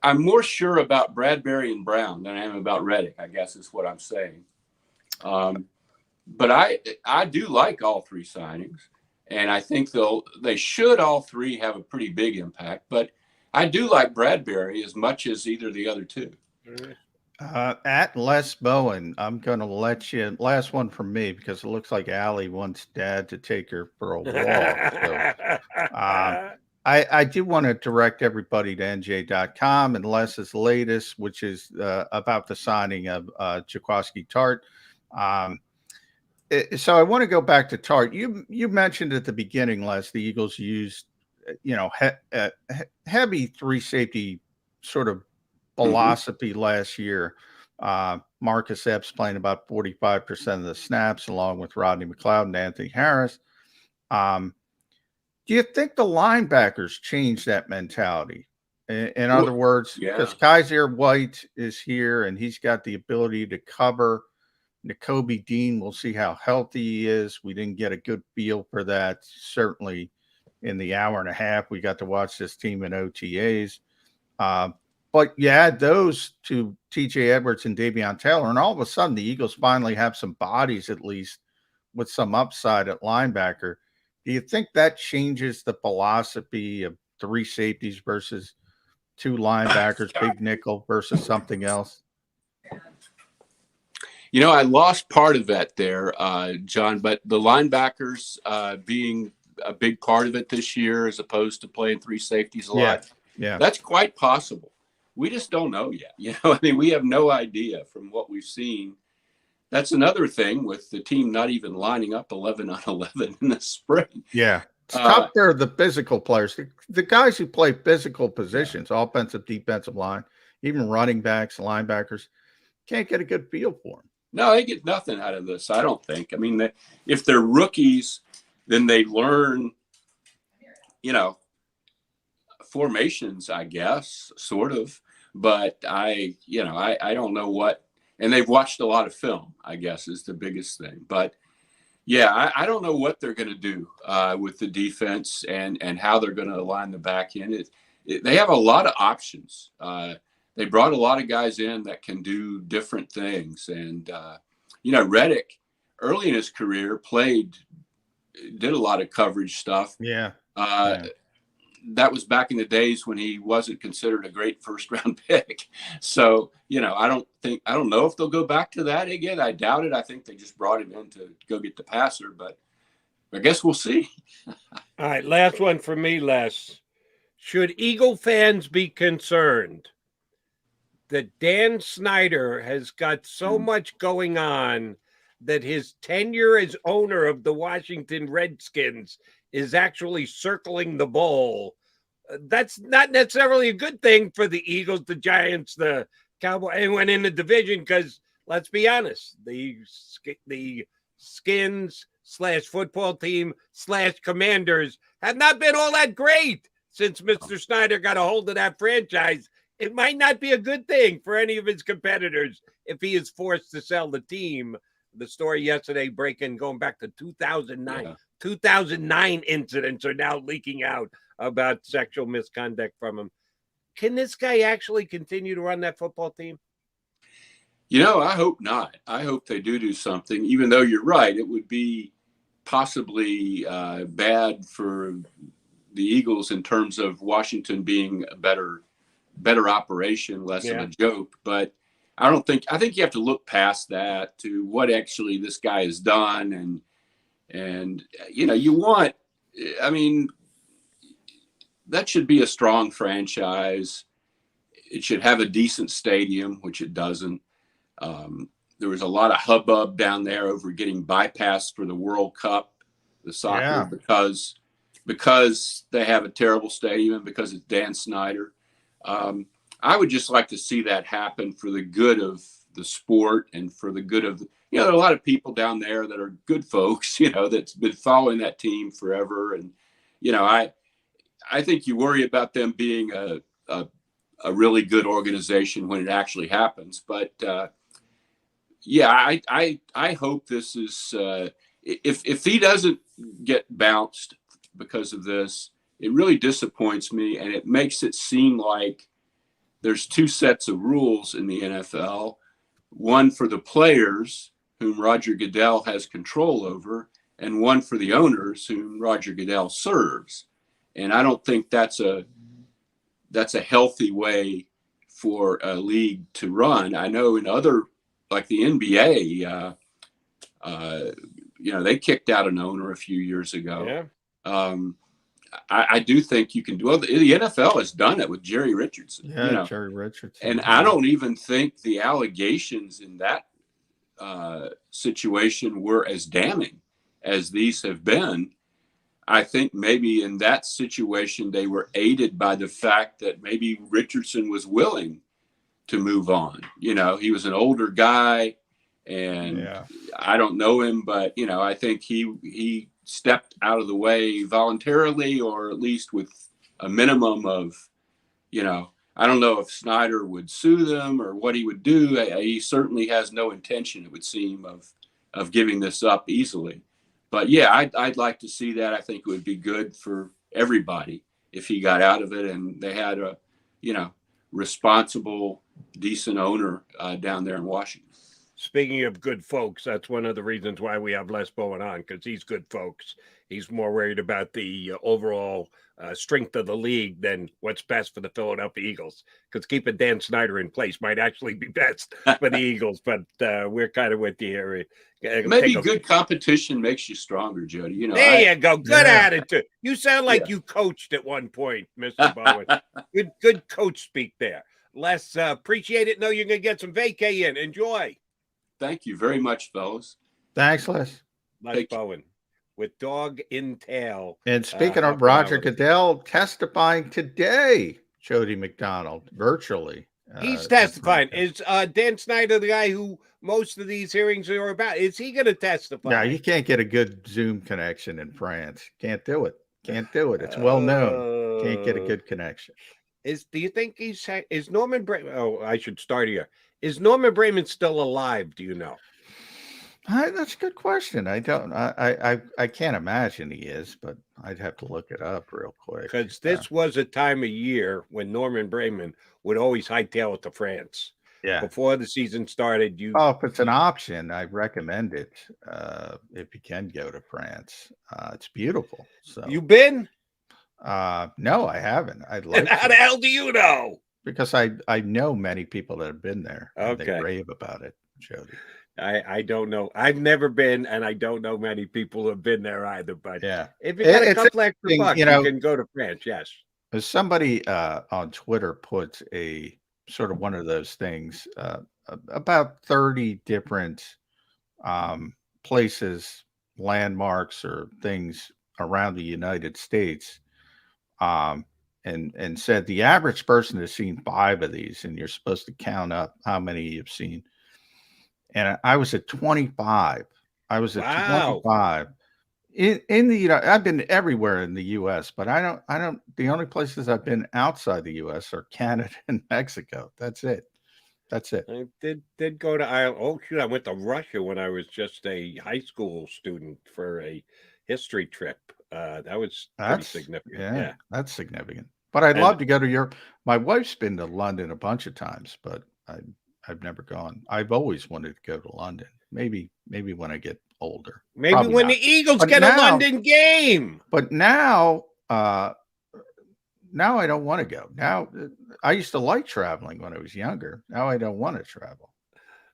I'm more sure about Bradbury and Brown than I am about Reddick, I guess is what I'm saying. But I do like all 3 signings. And I think they should all 3 have a pretty big impact. But I do like Bradbury as much as either of the other 2. At Les Bowen, I'm going to let you, last one from me, because it looks like Allie wants Dad to take her for a walk. So, I do want to direct everybody to NJ.com and Les's latest, which is about the signing of Jaquiski Tart. So I want to go back to Tart. You mentioned at the beginning, Les, the Eagles used, heavy three safety sort of philosophy last year. Marcus Epps playing about 45% of the snaps, along with Rodney McLeod and Anthony Harris. Do you think the linebackers changed that mentality? In other words, because Kaiser White is here and he's got the ability to cover. Nakobe Dean, we'll see how healthy he is. We didn't get a good feel for that, certainly in the hour and a half we got to watch this team in OTAs. But you add those to TJ Edwards and Davion Taylor, and all of a sudden the Eagles finally have some bodies, at least with some upside at linebacker. Do you think that changes the philosophy of three safeties versus two linebackers, big nickel versus something else? I lost part of that there, John, but the linebackers being a big part of it this year, as opposed to playing three safeties a lot. Yeah. That's quite possible. We just don't know yet. We have no idea from what we've seen. That's another thing with the team not even lining up 11 on 11 in the spring. Yeah. It's tough for the physical players. The guys who play physical positions, offensive, defensive line, even running backs, linebackers, can't get a good feel for them. No, they get nothing out of this, I don't think. I mean, if they're rookies, then they learn, formations, I guess, sort of. But I don't know what, and they've watched a lot of film, I guess, is the biggest thing. But yeah, I don't know what they're going to do with the defense and how they're going to align the back end. They have a lot of options. They brought a lot of guys in that can do different things. And, Reddick, early in his career, did a lot of coverage stuff. Yeah. That was back in the days when he wasn't considered a great first-round pick. So, I don't know if they'll go back to that again. I doubt it. I think they just brought him in to go get the passer, but I guess we'll see. All right, last one for me, Les. Should Eagle fans be concerned that Dan Snyder has got so much going on that his tenure as owner of the Washington Redskins is actually circling the bowl? That's not necessarily a good thing for the Eagles, the Giants, the Cowboys, anyone in the division, because let's be honest, the Skins / football team / Commanders have not been all that great since Mr. Snyder got a hold of that franchise. It might not be a good thing for any of his competitors if he is forced to sell the team. The story yesterday going back to 2009. Yeah. 2009 incidents are now leaking out about sexual misconduct from him. Can this guy actually continue to run that football team? I hope not. I hope they do something, even though you're right. It would be possibly bad for the Eagles in terms of Washington being a better operation, less of a joke. But I think you have to look past that to what actually this guy has done. And that should be a strong franchise. It should have a decent stadium, which it doesn't. There was a lot of hubbub down there over getting bypassed for the World Cup, the soccer, because they have a terrible stadium and because it's Dan Snyder. I would just like to see that happen for the good of the sport and for the good of, there are a lot of people down there that are good folks, that's been following that team forever. And, I think you worry about them being a really good organization when it actually happens. But, I hope this is, if he doesn't get bounced because of this, it really disappoints me. And it makes it seem like there's two sets of rules in the NFL, one for the players whom Roger Goodell has control over, and one for the owners whom Roger Goodell serves. And I don't think that's a healthy way for a league to run. I know in other, like the NBA, they kicked out an owner a few years ago. Yeah. I do think you can do it. The NFL has done it with Jerry Richardson. Yeah, Jerry Richardson. And I don't even think the allegations in that situation were as damning as these have been, I think maybe in that situation they were aided by the fact that maybe Richardson was willing to move on. You know, he was an older guy, and I don't know him, but you know, I think he stepped out of the way voluntarily, or at least with a minimum of, you know, I don't know if Snyder would sue them or what he would do. He certainly has no intention, it would seem, of giving this up easily. But yeah, I'd like to see that. I think it would be good for everybody if he got out of it and they had a, you know, responsible, decent owner down there in Washington. Speaking of good folks, that's one of the reasons why we have Les Bowen on, because he's good folks. He's more worried about the overall strength of the league than what's best for the Philadelphia Eagles, because keeping Dan Snyder in place might actually be best for the Eagles. But we're kind of with you here. Maybe good competition makes you stronger, Jody. You know, there you go. Good attitude. You sound like you coached at one point, Mr. Bowen. Good coach speak there. Les, appreciate it. Know you're going to get some vacay in. Enjoy. Thank you very much, fellas. Thanks, Les. Les Bowen with Dog in Tail. And speaking of Roger Goodell testifying today, Jody McDonald, virtually. He's testifying. Is Dan Snyder the guy who most of these hearings are about? Is he going to testify? No, you can't get a good Zoom connection in France. Can't do it. Can't do it. It's well known. Can't get a good connection. Do you think is Norman Braman? Oh, I should start here. Is Norman Braman still alive? Do you know? That's a good question. I don't. I can't imagine he is, but I'd have to look it up real quick. Because this was a time of year when Norman Braman would always hightail it to France. Yeah. Before the season started, if it's an option, I recommend it. If you can go to France, it's beautiful. So you been? No, I haven't. I'd like. How the hell do you know? Because I know many people that have been there. Okay. They rave about it, Jody. I don't know. I've never been, and I don't know many people who have been there either. But yeah, if you got a couple extra bucks, you can go to France. Yes. Somebody on Twitter put a sort of one of those things about 30 different places, landmarks, or things around the United States. And said the average person has seen 5 of these, and you're supposed to count up how many you've seen. And I was at 25. I was at 25 in the I've been everywhere in the U.S., but I don't. The only places I've been outside the U.S. are Canada and Mexico. That's it. I did go to Ireland. Oh shoot! I went to Russia when I was just a high school student for a history trip. That was pretty significant. Yeah, that's significant. But I'd love to go to Europe. My wife's been to London a bunch of times, but I've never gone. I've always wanted to go to London. Maybe when I get older. Maybe probably when the Eagles get a London game. But now I don't want to go. Now I used to like traveling when I was younger. Now I don't want to travel.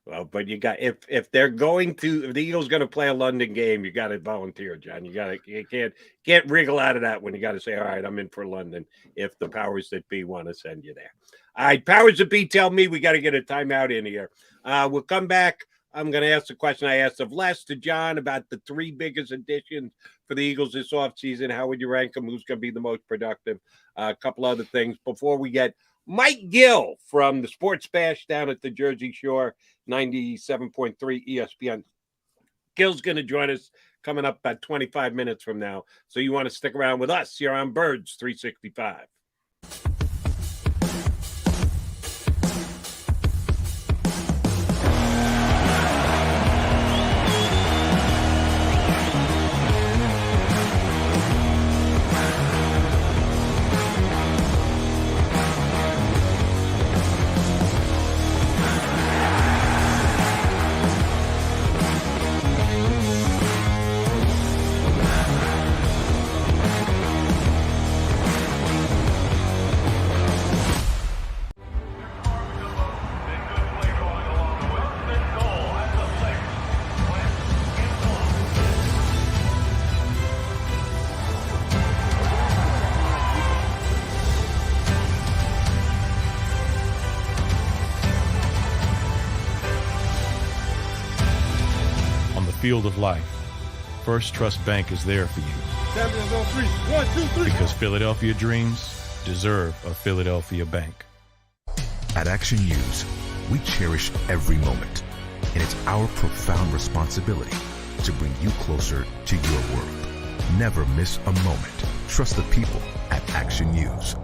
Well, but you got if the Eagles going to play a London game, you got to volunteer, John. You can't wriggle out of that when you got to say, all right, I'm in for London. If the powers that be want to send you there, all right, powers that be tell me we got to get a timeout in here. We'll come back. I'm going to ask the question I asked of Les to John about the 3 biggest additions for the Eagles this offseason. How would you rank them? Who's going to be the most productive? A couple other things before we get Mike Gill from the Sports Bash down at the Jersey Shore, 97.3 ESPN. Gill's going to join us coming up about 25 minutes from now. So you want to stick around with us here on Birds 365. field of life, First Trust Bank is there for you. Champions on three. 1, 2, 3. Because Philadelphia dreams deserve a Philadelphia bank. At Action News, we cherish every moment, and it's our profound responsibility to bring you closer to your world. Never miss a moment. Trust the people at Action News.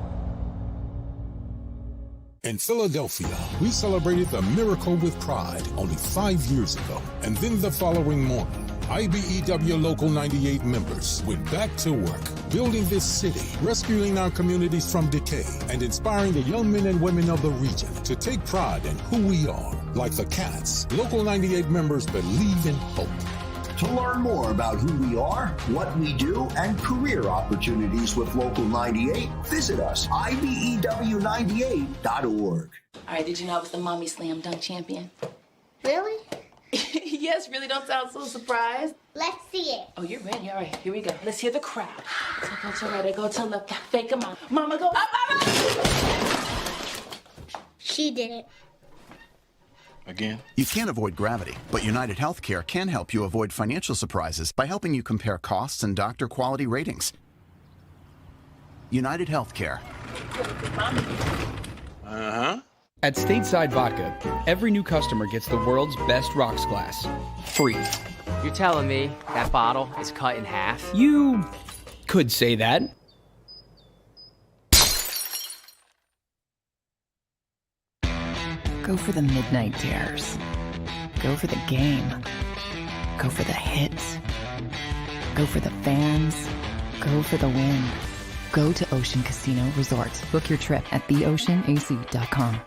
In Philadelphia, we celebrated the miracle with pride only 5 years ago. And then the following morning, IBEW Local 98 members went back to work, building this city, rescuing our communities from decay, and inspiring the young men and women of the region to take pride in who we are. Like the Cats, Local 98 members believe in hope. To learn more about who we are, what we do, and career opportunities with Local 98, visit us, IBEW98.org. All right, did you know I was the Mommy Slam Dunk Champion? Really? Yes, really, don't sound so surprised. Let's see it. Oh, you're ready. All right, here we go. Let's hear the crowd. So go to right, I go to left, fake a mom. Mama, go up, mama! She did it. Again? You can't avoid gravity, but United Healthcare can help you avoid financial surprises by helping you compare costs and doctor quality ratings. United Healthcare. At Stateside Vodka, every new customer gets the world's best rocks glass, free. You're telling me that bottle is cut in half? You could say that. Go for the midnight dares. Go for the game. Go for the hits. Go for the fans. Go for the win. Go to Ocean Casino Resort. Book your trip at theoceanac.com.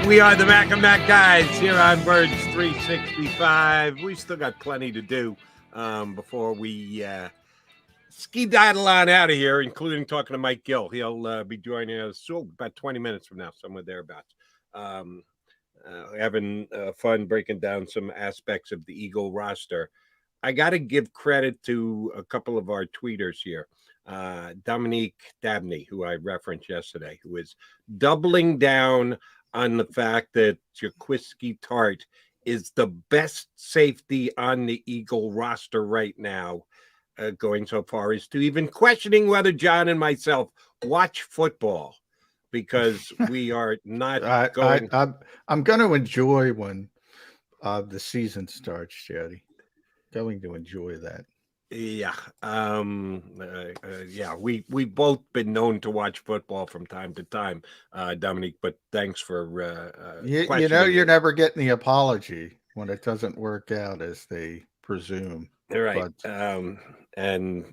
We are the Mac and Mac guys here on Birds 365. We still got plenty to do before we ski-daddle on out of here, including talking to Mike Gill. He'll be joining us about 20 minutes from now, somewhere thereabouts. Having fun breaking down some aspects of the Eagle roster. I got to give credit to a couple of our tweeters here. Dominique Dabney, who I referenced yesterday, who is doubling down on the fact that Jaquiski Tart is the best safety on the Eagle roster right now, going so far as to even questioning whether John and myself watch football, because we are not going. I'm going to enjoy when the season starts, Jody. Going to enjoy that. Yeah. We've both been known to watch football from time to time, Dominique, but thanks for you know, you're never getting the apology when it doesn't work out as they presume. Right. But, and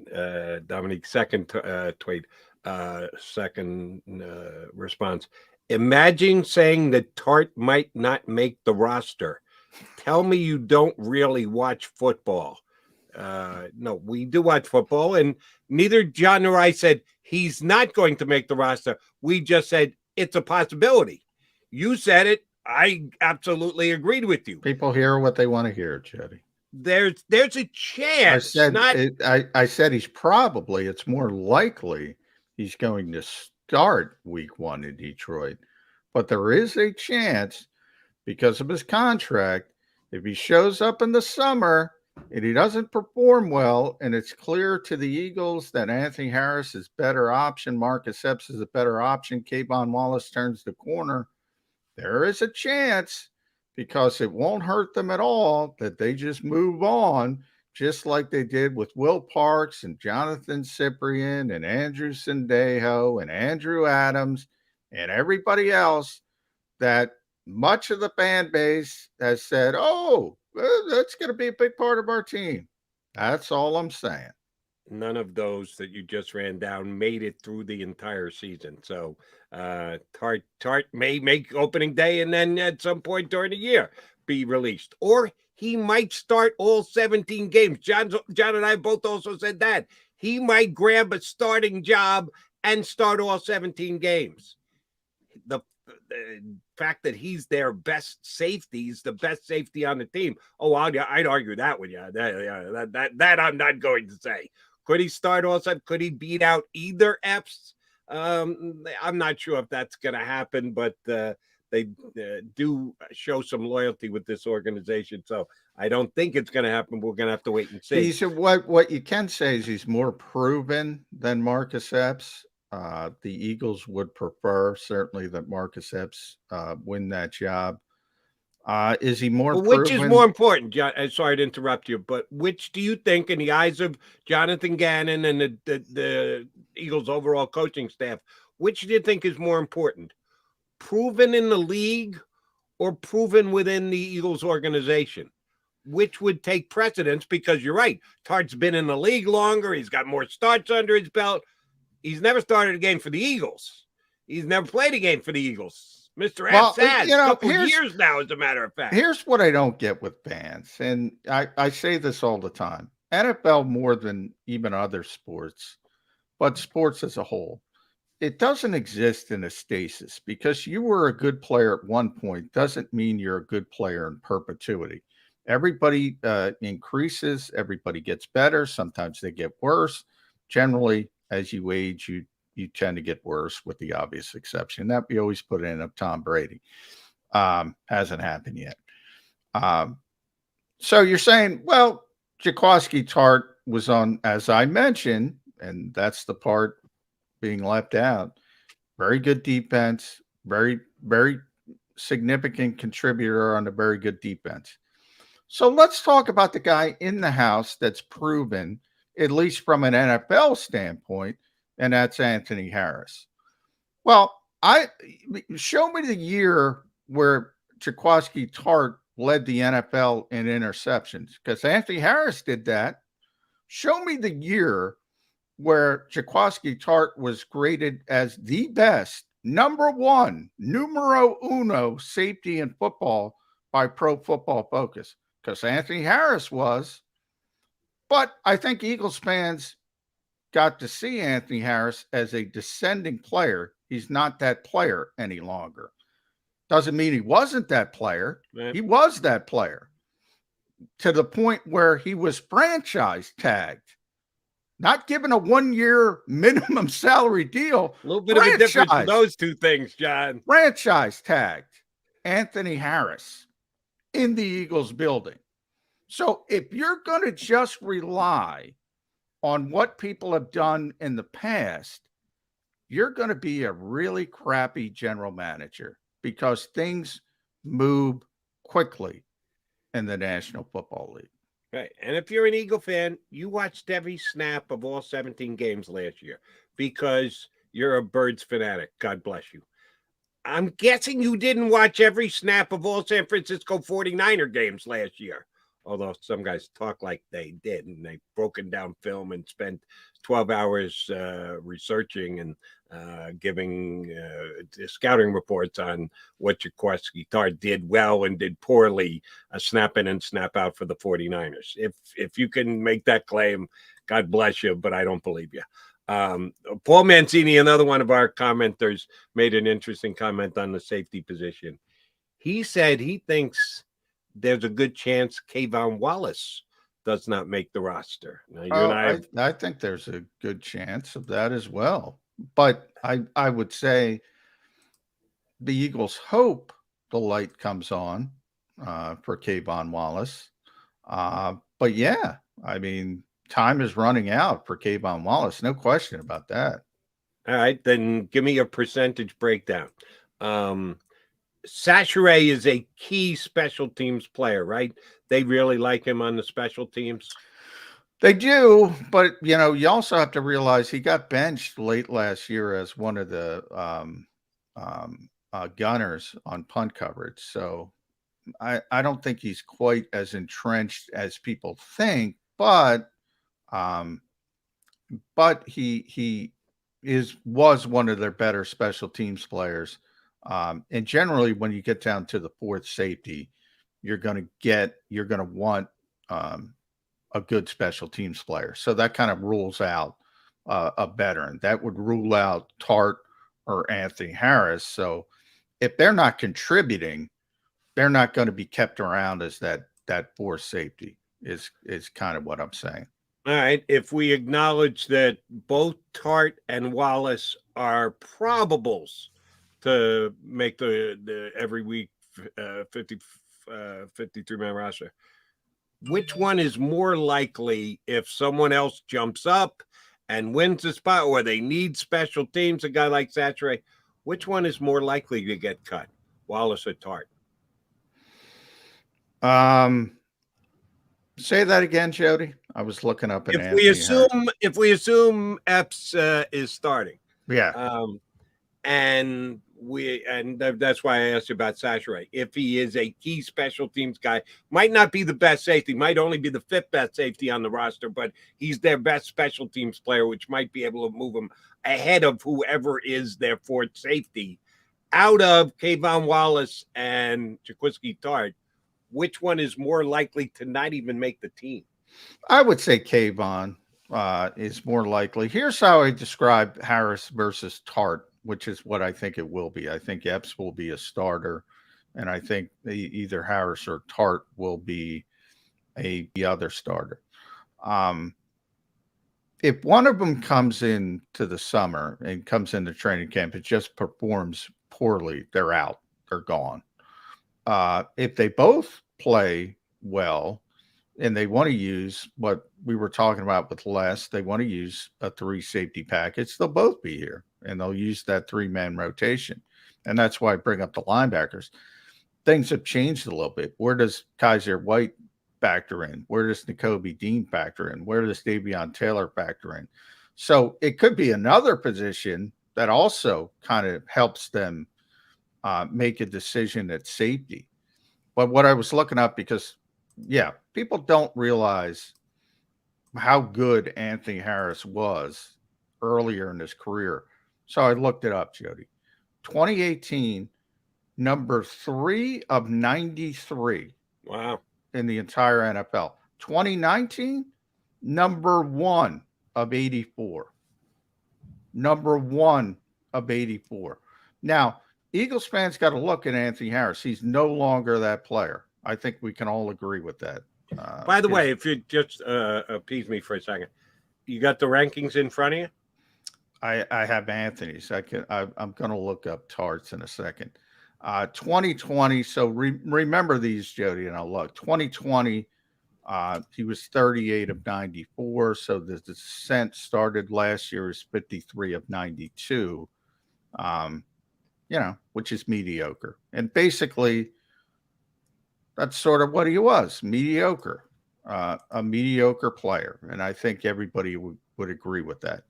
Dominique's second tweet, second response. Imagine saying that Tart might not make the roster. Tell me you don't really watch football. No, we do watch football, and neither John nor I said he's not going to make the roster. We just said it's a possibility. You said it. I absolutely agreed with you. People hear what they want to hear, Jody. There's a chance. I said he's probably, it's more likely he's going to start week 1 in Detroit, but there is a chance because of his contract. If he shows up in the summer and he doesn't perform well, and it's clear to the Eagles that Anthony Harris is better option, Marcus Epps is a better option, Kayvon Wallace turns the corner, there is a chance, because it won't hurt them at all, that they just move on, just like they did with Will Parks and Jonathan Cyprian and Andrew Sendejo and Andrew Adams and everybody else, that much of the fan base has said, oh, that's going to be a big part of our team. That's all I'm saying. None of those that you just ran down made it through the entire season. So Tart may make opening day and then at some point during the year be released. Or he might start all 17 games. John and I both also said that. He might grab a starting job and start all 17 games. fact that he's their best safety, he's the best safety on the team. Oh, I'd argue that with you. That I'm not going to say. Could he start also? Could he beat out either Epps? I'm not sure if that's going to happen, but they do show some loyalty with this organization. So I don't think it's going to happen. We're going to have to wait and see. What you can say is he's more proven than Marcus Epps. The Eagles would prefer certainly that Marcus Epps win that job. Is he more proven? Which is more important, John? Sorry to interrupt you, but which do you think, in the eyes of Jonathan Gannon and the Eagles' overall coaching staff, which do you think is more important? Proven in the league or proven within the Eagles organization? Which would take precedence? Because you're right, Tart's been in the league longer. He's got more starts under his belt. He's never started a game for the Eagles. He's never played a game for the Eagles. Mr. Epps has a couple years now, as a matter of fact. Here's what I don't get with fans, and I say this all the time. NFL more than even other sports, but sports as a whole, it doesn't exist in a stasis. Because you were a good player at one point doesn't mean you're a good player in perpetuity. Everybody increases, everybody gets better. Sometimes they get worse. Generally, as you age, you tend to get worse, with the obvious exception that we always put in of Tom Brady. Hasn't happened yet. So you're saying, well, Jaquiski Tart was on, as I mentioned, and that's the part being left out. Very good defense, very, very significant contributor on a very good defense. So let's talk about the guy in the house that's proven, at least from an NFL standpoint, and that's Anthony Harris. Well, show me the year where Jaquiski Tart led the NFL in interceptions, because Anthony Harris did that. Show me the year where Jaquiski Tart was graded as the best, number one, numero uno safety in football by Pro Football Focus, because Anthony Harris was. But I think Eagles fans got to see Anthony Harris as a descending player. He's not that player any longer. Doesn't mean he wasn't that player. He was that player, to the point where he was franchise tagged, not given a 1-year minimum salary deal. A little bit of a difference in those two things, John. Franchise tagged Anthony Harris in the Eagles building. So if you're going to just rely on what people have done in the past, you're going to be a really crappy general manager, because things move quickly in the National Football League. Right. And if you're an Eagle fan, you watched every snap of all 17 games last year because you're a Birds fanatic. God bless you. I'm guessing you didn't watch every snap of all San Francisco 49er games last year. Although some guys talk like they did, and they've broken down film and spent 12 hours researching and giving scouting reports on what Jaquiski Tart did well and did poorly, snap in and snap out for the 49ers. If you can make that claim, God bless you, but I don't believe you. Paul Mancini, another one of our commenters, made an interesting comment on the safety position. He said he thinks there's a good chance Kayvon Wallace does not make the roster. Now, I think there's a good chance of that as well. But I would say the Eagles hope the light comes on for Kayvon Wallace. But yeah, I mean, time is running out for Kayvon Wallace. No question about that. All right, then give me a percentage breakdown. Sachere is a key special teams player, right? They really like him on the special teams. They do, but you also have to realize he got benched late last year as one of the gunners on punt coverage. So I don't think he's quite as entrenched as people think, but he was one of their better special teams players. And generally, when you get down to the fourth safety, you're going to want a good special teams player. So that kind of rules out a veteran. That would rule out Tart or Anthony Harris. So if they're not contributing, they're not going to be kept around as that fourth safety is kind of what I'm saying. All right. If we acknowledge that both Tart and Wallace are probables to make the every week 53-man roster, which one is more likely if someone else jumps up and wins the spot, or they need special teams, a guy like Satcher, which one is more likely to get cut, Wallace or Tart? Say that again, Jody. I was looking up at if we assume Epps is starting. Yeah. And that's why I asked you about Satcher. If he is a key special teams guy, might not be the best safety, might only be the fifth best safety on the roster, but he's their best special teams player, which might be able to move him ahead of whoever is their fourth safety. Out of Kayvon Wallace and Jaquiski Tart, which one is more likely to not even make the team? I would say Kayvon is more likely. Here's how I describe Harris versus Tart, which is what I think it will be. I think Epps will be a starter, and I think either Harris or Tart will be the other starter. If one of them comes into the summer and comes into training camp, it just performs poorly, they're out, they're gone. If they both play well and they want to use what we were talking about with Les, they want to use a 3 safety package, they'll both be here and they'll use that 3-man rotation. And that's why I bring up the linebackers. Things have changed a little bit. Where does Kaiser White factor in? Where does Nakobe Dean factor in? Where does Davion Taylor factor in? So it could be another position that also kind of helps them make a decision at safety. But what I was looking up, because, people don't realize how good Anthony Harris was earlier in his career. So I looked it up, Jody. 2018, number 3 of 93. Wow. In the entire NFL. 2019, number 1 of 84. Number 1 of 84. Now, Eagles fans got to look at Anthony Harris. He's no longer that player. I think we can all agree with that. By the way, if you just appease me for a second, you got the rankings in front of you? I have Anthony's. I'm going to look up Tarts in a second. 2020. So remember these, Jody, and I'll look. 2020, he was 38 of 94. So the descent started last year is 53 of 92. Which is mediocre. And basically, that's sort of what he was, mediocre, a mediocre player. And I think everybody would agree with that.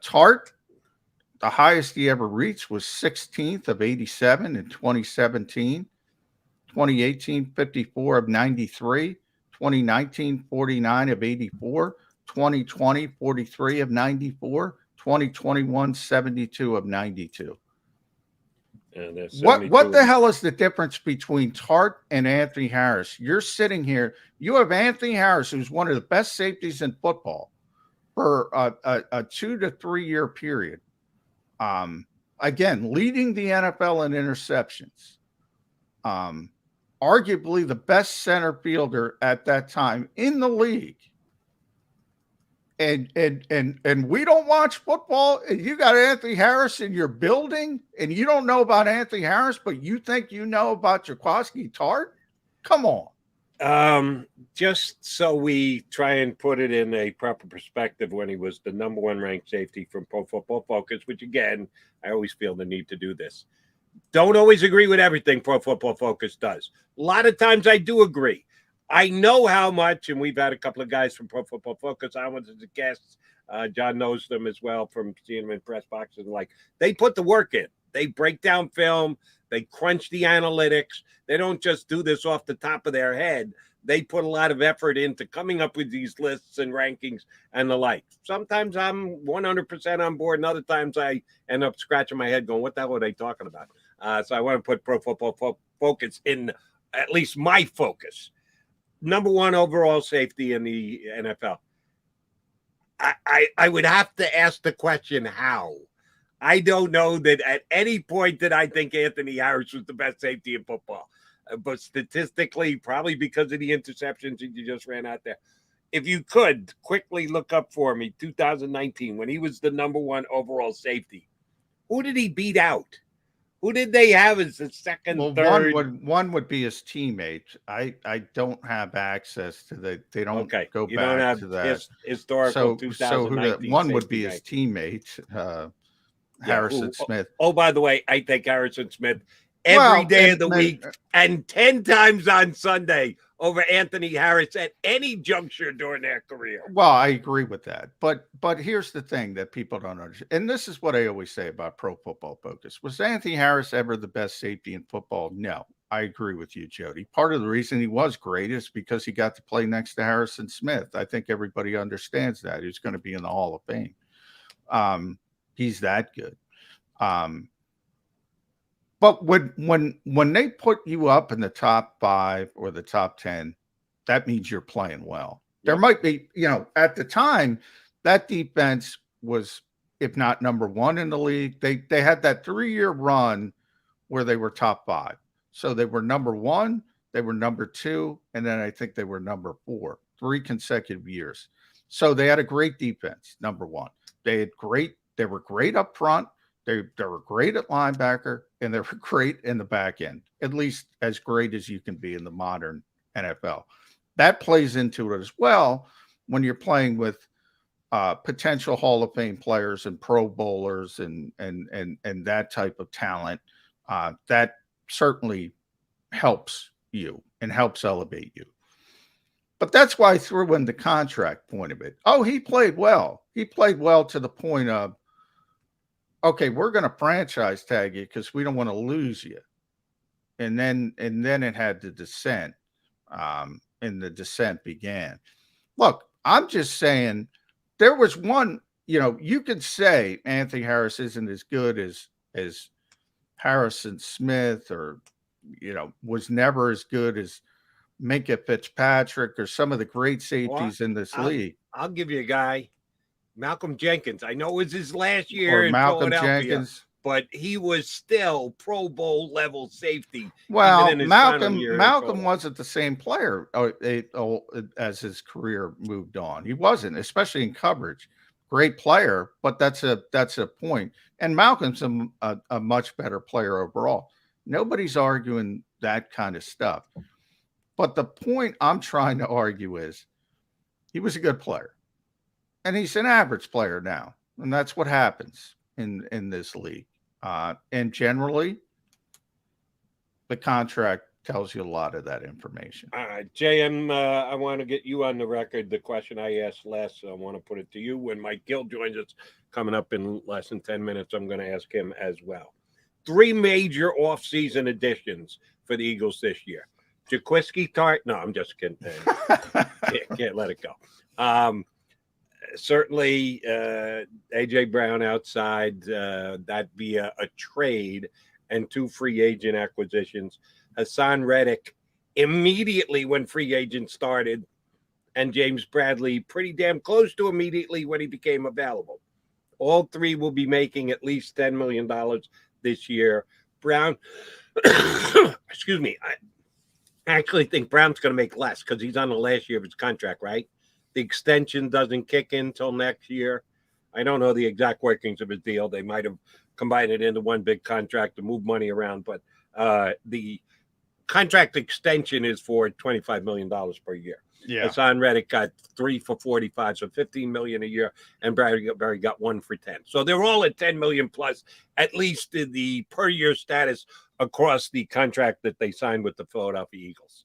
Tart, the highest he ever reached was 16th of 87 in 2017. 2018, 54 of 93. 2019, 49 of 84. 2020, 43 of 94. 2021, 72 of 92. What the hell is the difference between Tart and Anthony Harris? You're sitting here. You have Anthony Harris, who's one of the best safeties in football, for a 2 to 3 year period. Again, leading the NFL in interceptions. Arguably the best center fielder at that time in the league. And we don't watch football. And you got Anthony Harris in your building, and you don't know about Anthony Harris, but you think you know about Jaquiski Tart? Come on. Just so we try and put it in a proper perspective, when he was the number 1 ranked safety from Pro Football Focus, which again, I always feel the need to do this. Don't always agree with everything Pro Football Focus does. A lot of times I do agree. I know how much, and we've had a couple of guys from Pro Football Focus on with as guests. John knows them as well from seeing them in press boxes and they put the work in. They break down film. They crunch the analytics. They don't just do this off the top of their head. They put a lot of effort into coming up with these lists and rankings and the like. Sometimes I'm 100% on board, and other times I end up scratching my head going, what the hell are they talking about? So I want to put Pro Football Focus in at least my focus. Number 1 overall safety in the NFL. I would have to ask the question, how? I don't know that at any point did I think Anthony Harris was the best safety in football. But statistically, probably because of the interceptions that you just ran out there. If you could quickly look up for me, 2019, when he was the number 1 overall safety, who did he beat out? Who did they have as the second, third? One would be his teammate. I don't have access to the. They don't go you back don't have to that historical 2019. One would be his teammate, Harrison Smith. Oh, by the way, I think Harrison Smith every day of the week and 10 times on Sunday over Anthony Harris at any juncture during their career. Well, I agree with that. But here's the thing that people don't understand. And this is what I always say about Pro Football Focus. Was Anthony Harris ever the best safety in football? No. I agree with you, Jody. Part of the reason he was great is because he got to play next to Harrison Smith. I think everybody understands that. He's going to be in the Hall of Fame. He's that good. But when they put you up in the top 5 or the top 10, that means you're playing well. There might be, at the time, that defense was, if not number 1 in the league. They had that 3-year run where they were top 5. So they were number 1, they were number 2, and then I think they were number 4, 3 consecutive years. So they had a great defense, number 1. They were great up front. They were great at linebacker, and they were great in the back end, at least as great as you can be in the modern NFL. That plays into it as well when you're playing with potential Hall of Fame players and Pro Bowlers and that type of talent. That certainly helps you and helps elevate you. But that's why I threw in the contract point of it. Oh, he played well. He played well to the point of, okay, we're going to franchise tag you because we don't want to lose you. And then it had the descent, and the descent began. Look, I'm just saying there was one, you could say Anthony Harris isn't as good as Harrison Smith or, was never as good as Minkah Fitzpatrick or some of the great safeties in this league. I'll give you a guy. Malcolm Jenkins. I know it was his last year in Malcolm Philadelphia, Jenkins, but he was still Pro Bowl level safety. Well, Malcolm wasn't the same player as his career moved on. He wasn't, especially in coverage. Great player, but that's a point. And Malcolm's a much better player overall. Nobody's arguing that kind of stuff. But the point I'm trying to argue is he was a good player. And he's an average player now. And that's what happens in this league. And generally, the contract tells you a lot of that information. All right, JM, I want to get you on the record. The question I asked Les, I want to put it to you. When Mike Gill joins us coming up in less than 10 minutes, I'm going to ask him as well. 3 major offseason additions for the Eagles this year. Jaquiski Tart. No, I'm just kidding. Can't let it go. Certainly, A.J. Brown outside, that via a trade, and 2 free agent acquisitions. Hassan Reddick immediately when free agent started, and James Bradley pretty damn close to immediately when he became available. All 3 will be making at least $10 million this year. Brown, excuse me, I actually think Brown's going to make less because he's on the last year of his contract, right? The extension doesn't kick in until next year. I don't know the exact workings of his deal. They might have combined it into one big contract to move money around, but the contract extension is for $25 million per year. Yeah. Hassan Reddick got 3 for 45, so $15 million a year, and Bradbury got 1 for 10. So they're all at $10 million plus, at least in the per year status across the contract that they signed with the Philadelphia Eagles.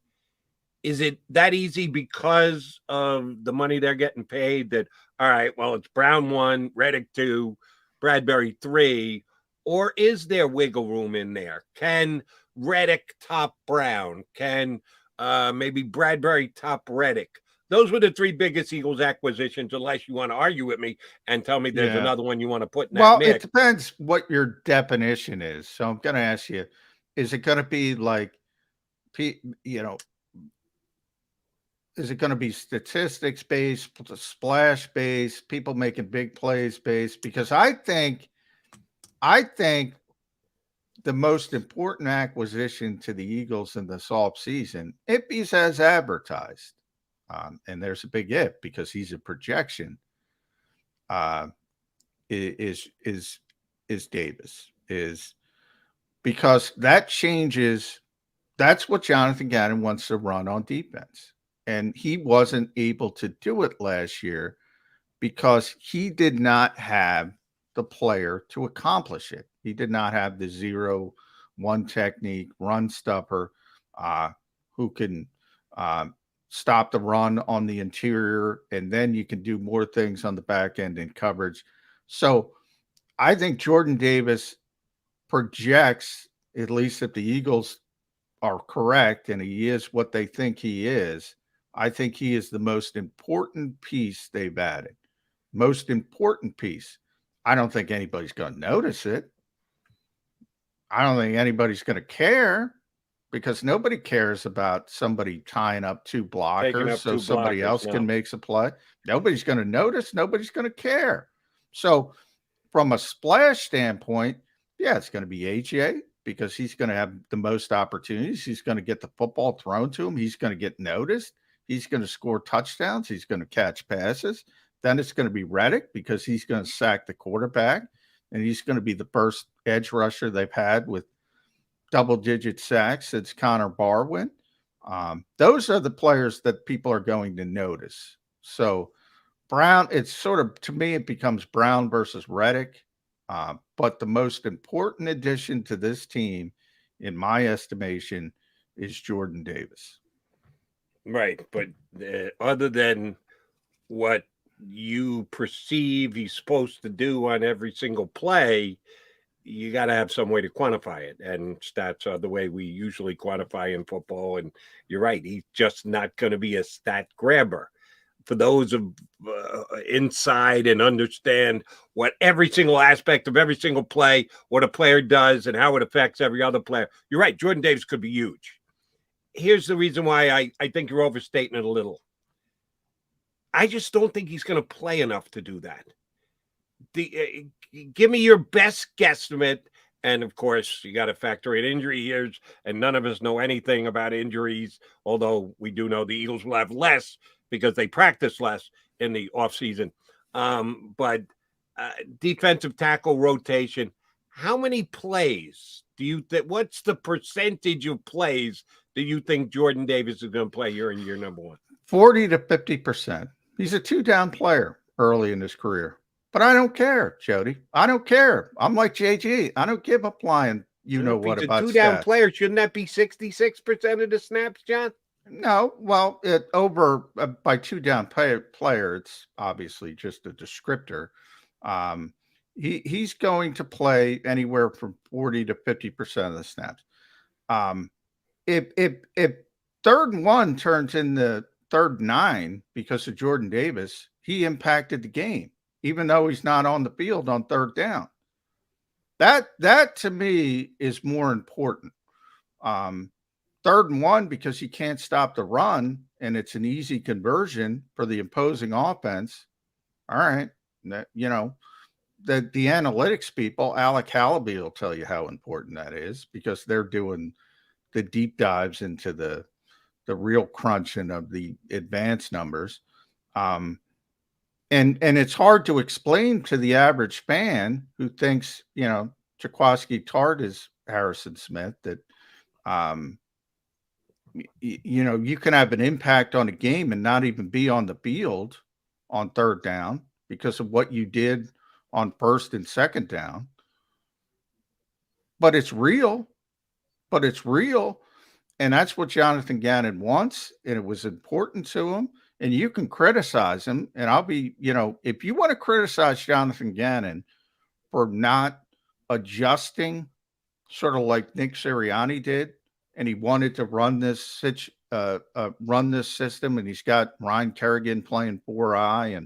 Is it that easy because of the money they're getting paid that, all right, well, it's Brown 1, Reddick 2, Bradbury 3, or is there wiggle room in there? Can Reddick top Brown? Can maybe Bradbury top Reddick? Those were the 3 biggest Eagles acquisitions, unless you want to argue with me and tell me there's another one you want to put in that mix. It depends what your definition is. So I'm going to ask you, is it going to be like, is it going to be statistics based, splash based, people making big plays based? Because I think I think the most important acquisition to the Eagles in this offseason, if he's as advertised, and there's a big if because he's a projection, is Davis. Is because that changes. That's what Jonathan Gannon wants to run on defense. And he wasn't able to do it last year because he did not have the player to accomplish it. He did not have the 0-1 technique, run stopper, who can stop the run on the interior, and then you can do more things on the back end in coverage. So I think Jordan Davis projects, at least if the Eagles are correct and he is what they think he is, I think he is the most important piece they've added. Most important piece. I don't think anybody's going to notice it. I don't think anybody's going to care because nobody cares about somebody tying up two blockers so somebody else can make a play. Nobody's going to notice. Nobody's going to care. So from a splash standpoint, yeah, it's going to be AJ because he's going to have the most opportunities. He's going to get the football thrown to him. He's going to get noticed. He's going to score touchdowns. He's going to catch passes. Then it's going to be Reddick because he's going to sack the quarterback, and he's going to be the first edge rusher they've had with double-digit sacks since Connor Barwin. Those are the players that people are going to notice. So Brown, it's sort of, to me, it becomes Brown versus Reddick. But the most important addition to this team, in my estimation, is Jordan Davis. Right. But other than what you perceive he's supposed to do on every single play, you got to have some way to quantify it. And stats are the way we usually quantify in football. And you're right. He's just not going to be a stat grabber. For those of inside and understand what every single aspect of every single play, what a player does and how it affects every other player. You're right. Jordan Davis could be huge. Here's the reason why I think you're overstating it a little. I just don't think he's going to play enough to do that. Give me your best guesstimate. And of course, you got to factor in injury years, and none of us know anything about injuries, although we do know the Eagles will have less because they practice less in the offseason. But defensive tackle rotation, how many plays do you think? What's the percentage of plays do you think Jordan Davis is going to play here in year number one? 40 to 50%. He's a two-down player early in his career. But I don't care, Jody. I don't care. I'm like JG. I don't give a flying what about a two-down player. Shouldn't that be 66% of the snaps, John? No, well, by two-down player, it's obviously just a descriptor. He's going to play anywhere from 40 to 50% of the snaps. If 3rd and 1 turns into 3rd and 9 because of Jordan Davis, he impacted the game, even though he's not on the field on 3rd down. That to me is more important. 3rd and 1 because he can't stop the run and it's an easy conversion for the opposing offense. All right. The analytics people, Alec Hallaby will tell you how important that is because they're doing the deep dives into the real crunching of the advanced numbers. And it's hard to explain to the average fan who thinks, Jaquiski Tart is Harrison Smith, that, you can have an impact on a game and not even be on the field on 3rd down because of what you did on 1st and 2nd down. But it's real. And that's what Jonathan Gannon wants. And it was important to him. And you can criticize him. And I'll be, if you want to criticize Jonathan Gannon for not adjusting, sort of like Nick Sirianni did, and he wanted to run this system, and he's got Ryan Kerrigan playing 4-eye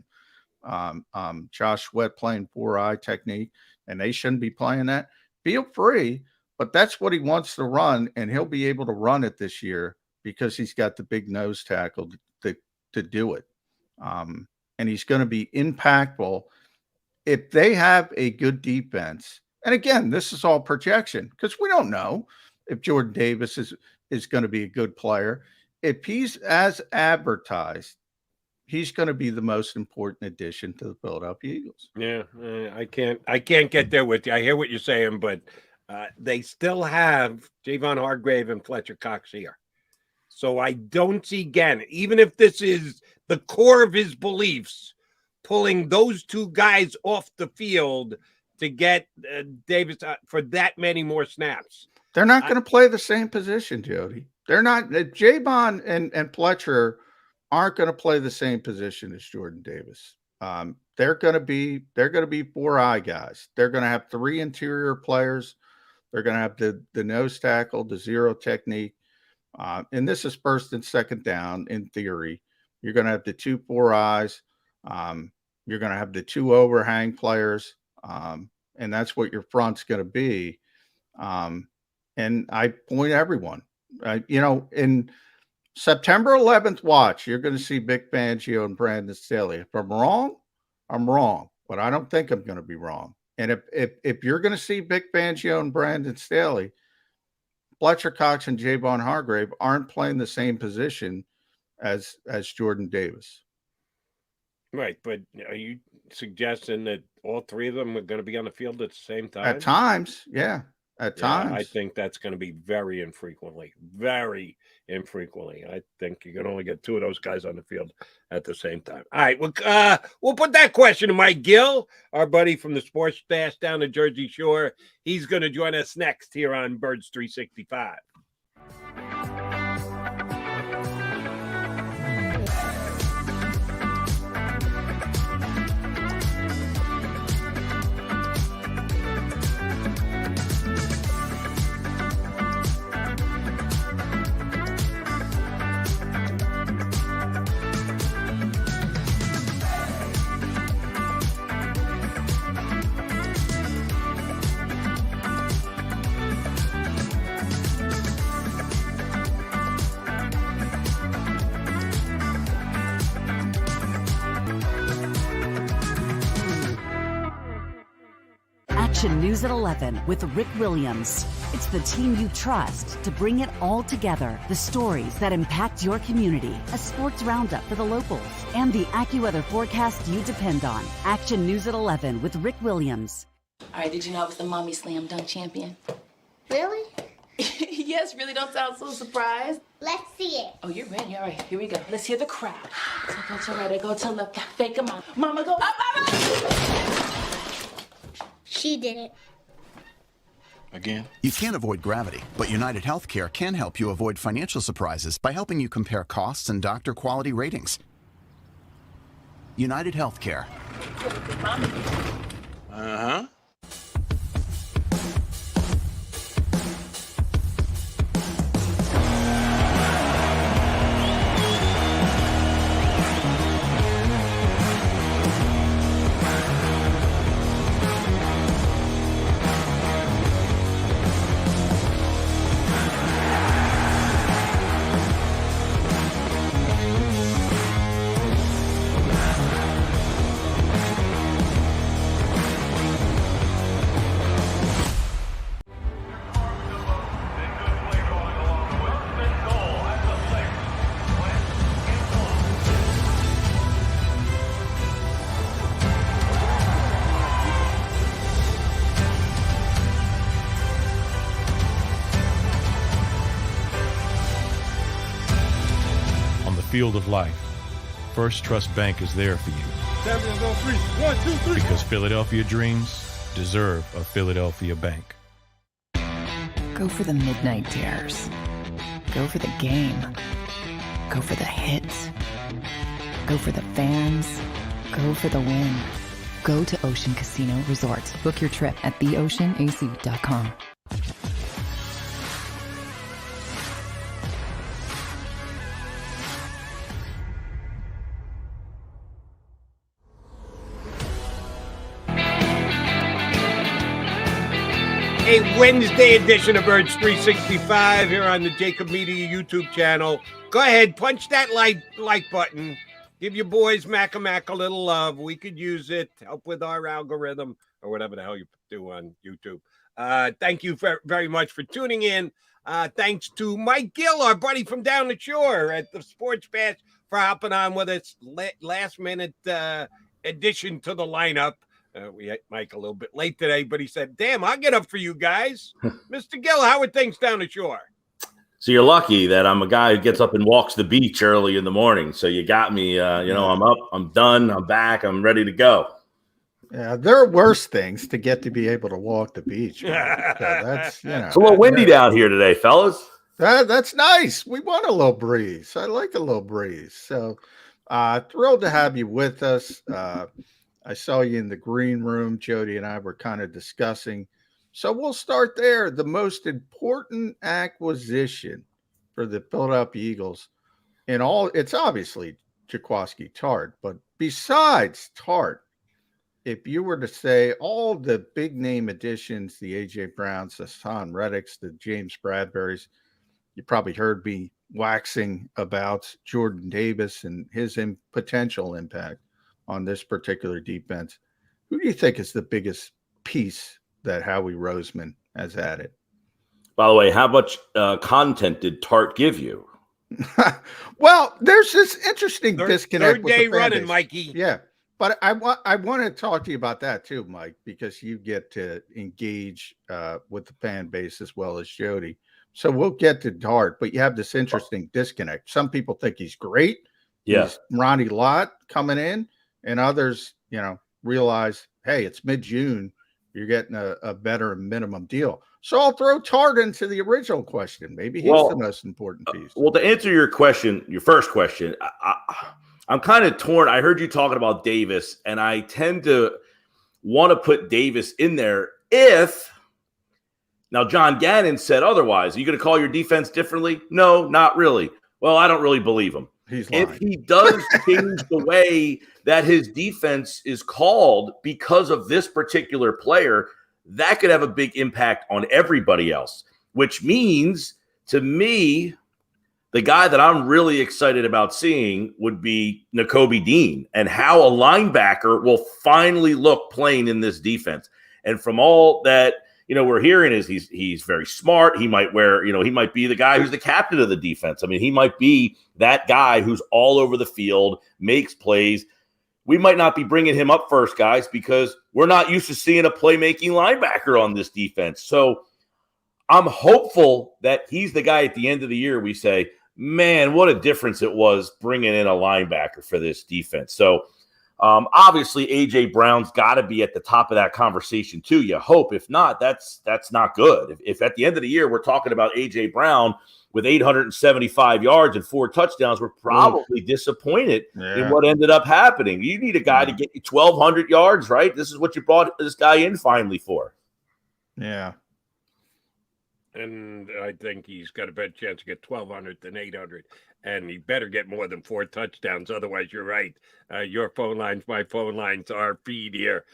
and Josh Sweat playing 4-eye technique, and they shouldn't be playing that. Feel free, but that's what he wants to run, and he'll be able to run it this year because he's got the big nose tackle to do it. And he's going to be impactful. If they have a good defense And again, this is all projection because we don't know if Jordan Davis is going to be a good player. If he's as advertised, he's going to be the most important addition to the Philadelphia Eagles. Yeah, I can't get there with you. I hear what you're saying, but they still have Javon Hargrave and Fletcher Cox here. So I don't see Gannon, even if this is the core of his beliefs, pulling those two guys off the field to get Davis for that many more snaps. They're not going to play the same position, Jody. They're not. Javon and Fletcher aren't going to play the same position as Jordan Davis. They're going to be 4-eye guys. They're going to have 3 interior players. They're going to have the nose tackle, the zero technique. And this is first and second down in theory. You're going to have the 2 4-eyes. You're going to have the 2 overhang players. And that's what your front's going to be. And I point everyone, in September 11th, watch, you're going to see Vic Fangio and Brandon Staley. If I'm wrong, I'm wrong, but I don't think I'm going to be wrong. And if you're going to see Vic Fangio and Brandon Staley, Fletcher Cox and Javon Hargrave aren't playing the same position as Jordan Davis. Right, but are you suggesting that all 3 of them are going to be on the field at the same time? At times, yeah. At times. I think that's going to be very infrequently. Very infrequently. I think you can only get 2 of those guys on the field at the same time. All right, we'll put that question to Mike Gill, our buddy from the Sports Stash down the Jersey Shore. He's going to join us next here on Birds 365. Action News at 11 with Rick Williams. It's the team you trust to bring it all together. The stories that impact your community, a sports roundup for the locals, and the AccuWeather forecast you depend on. Action News at 11 with Rick Williams. All right, did you know I was the Mommy Slam Dunk Champion? Really? Yes, really, don't sound so surprised. Let's see it. Oh, you're ready. All right, here we go. Let's hear the crowd. So go to right, go to left, fake 'em out. Mama, go up, up, up. She did it. Again? You can't avoid gravity, but United Healthcare can help you avoid financial surprises by helping you compare costs and doctor quality ratings. United Healthcare. Uh-huh. Field of life, First Trust Bank is there for you. Champions on 3. 1, 2, 3. Because Philadelphia dreams deserve a Philadelphia bank. Go for the midnight dares. Go for the game. Go for the hits. Go for the fans. Go for the win. Go to Ocean Casino Resort. Book your trip at theoceanac.com. A Wednesday edition of Birds 365 here on the JAKIB Media YouTube channel. Go ahead, punch that like button. Give your boys Mac a little love. We could use it. Help with our algorithm or whatever the hell you do on YouTube. Thank you very much for tuning in. Thanks to Mike Gill, our buddy from down the shore at the Sports Bash, for hopping on with us. Last minute addition to the lineup. We had Mike a little bit late today, but he said, damn, I'll get up for you guys. Mr. Gill, how are things down the shore? So you're lucky that I'm a guy who gets up and walks the beach early in the morning. So you got me, I'm up, I'm done, I'm back, I'm ready to go. Yeah, there are worse things to get to be able to walk the beach. So that's, it's a little windy down here today, fellas. That's nice. We want a little breeze. I like a little breeze. So thrilled to have you with us. I saw you in the green room. Jody and I were kind of discussing. So we'll start there. The most important acquisition for the Philadelphia Eagles in all, it's obviously Jaquiski Tart, but besides Tart, if you were to say all the big name additions, the A.J. Browns, the Hassan Reddicks, the James Bradburys, you probably heard me waxing about Jordan Davis and his potential impact on this particular defense. Who do you think is the biggest piece that Howie Roseman has added? By the way, how much content did Tart give you? Well, there's this interesting disconnect. Third day with the fan running, base. Mikey. Yeah, but I want to talk to you about that too, Mike, because you get to engage with the fan base as well as Jody. So we'll get to Tart, but you have this interesting disconnect. Some people think he's great. Yeah. He's Ronnie Lott coming in, and others, realize, hey, it's mid-June. You're getting a better minimum deal. So I'll throw Tart into the original question. Maybe he's the most important piece. Well, to answer your question, your first question, I'm kind of torn. I heard you talking about Davis, and I tend to want to put Davis in there if – now, John Gannon said otherwise. Are you going to call your defense differently? No, not really. Well, I don't really believe him. He's lying. If he does change the way that his defense is called because of this particular player, that could have a big impact on everybody else, which means, to me, the guy that I'm really excited about seeing would be Nakobe Dean and how a linebacker will finally look playing in this defense. And from all that – we're hearing is he's very smart. He might he might be the guy who's the captain of the defense. I mean, he might be that guy who's all over the field, makes plays. We might not be bringing him up first, guys, because we're not used to seeing a playmaking linebacker on this defense. So I'm hopeful that he's the guy at the end of the year we say, man, what a difference it was bringing in a linebacker for this defense. So obviously, A.J. Brown's got to be at the top of that conversation too. You hope. If not, that's not good. If at the end of the year we're talking about A.J. Brown with 875 yards and 4 touchdowns, we're probably disappointed in what ended up happening. You need a guy to get you 1,200 yards, right? This is what you brought this guy in finally for. Yeah. And I think he's got a better chance to get 1,200 than 800. And he better get more than 4 touchdowns. Otherwise, you're right. Your phone lines, my phone lines, our feed here.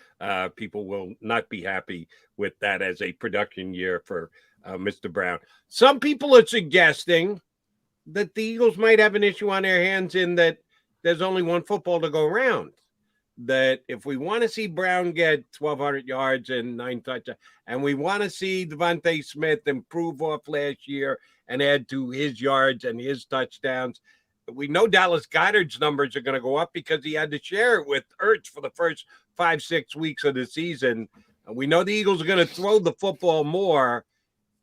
People will not be happy with that as a production year for Mr. Brown. Some people are suggesting that the Eagles might have an issue on their hands in that there's only one football to go around. That if we want to see Brown get 1,200 yards and 9 touchdowns, and we want to see Devontae Smith improve off last year and add to his yards and his touchdowns, we know Dallas Goedert's numbers are going to go up because he had to share it with Hurts for the first 5-6 weeks of the season. We know the Eagles are going to throw the football more.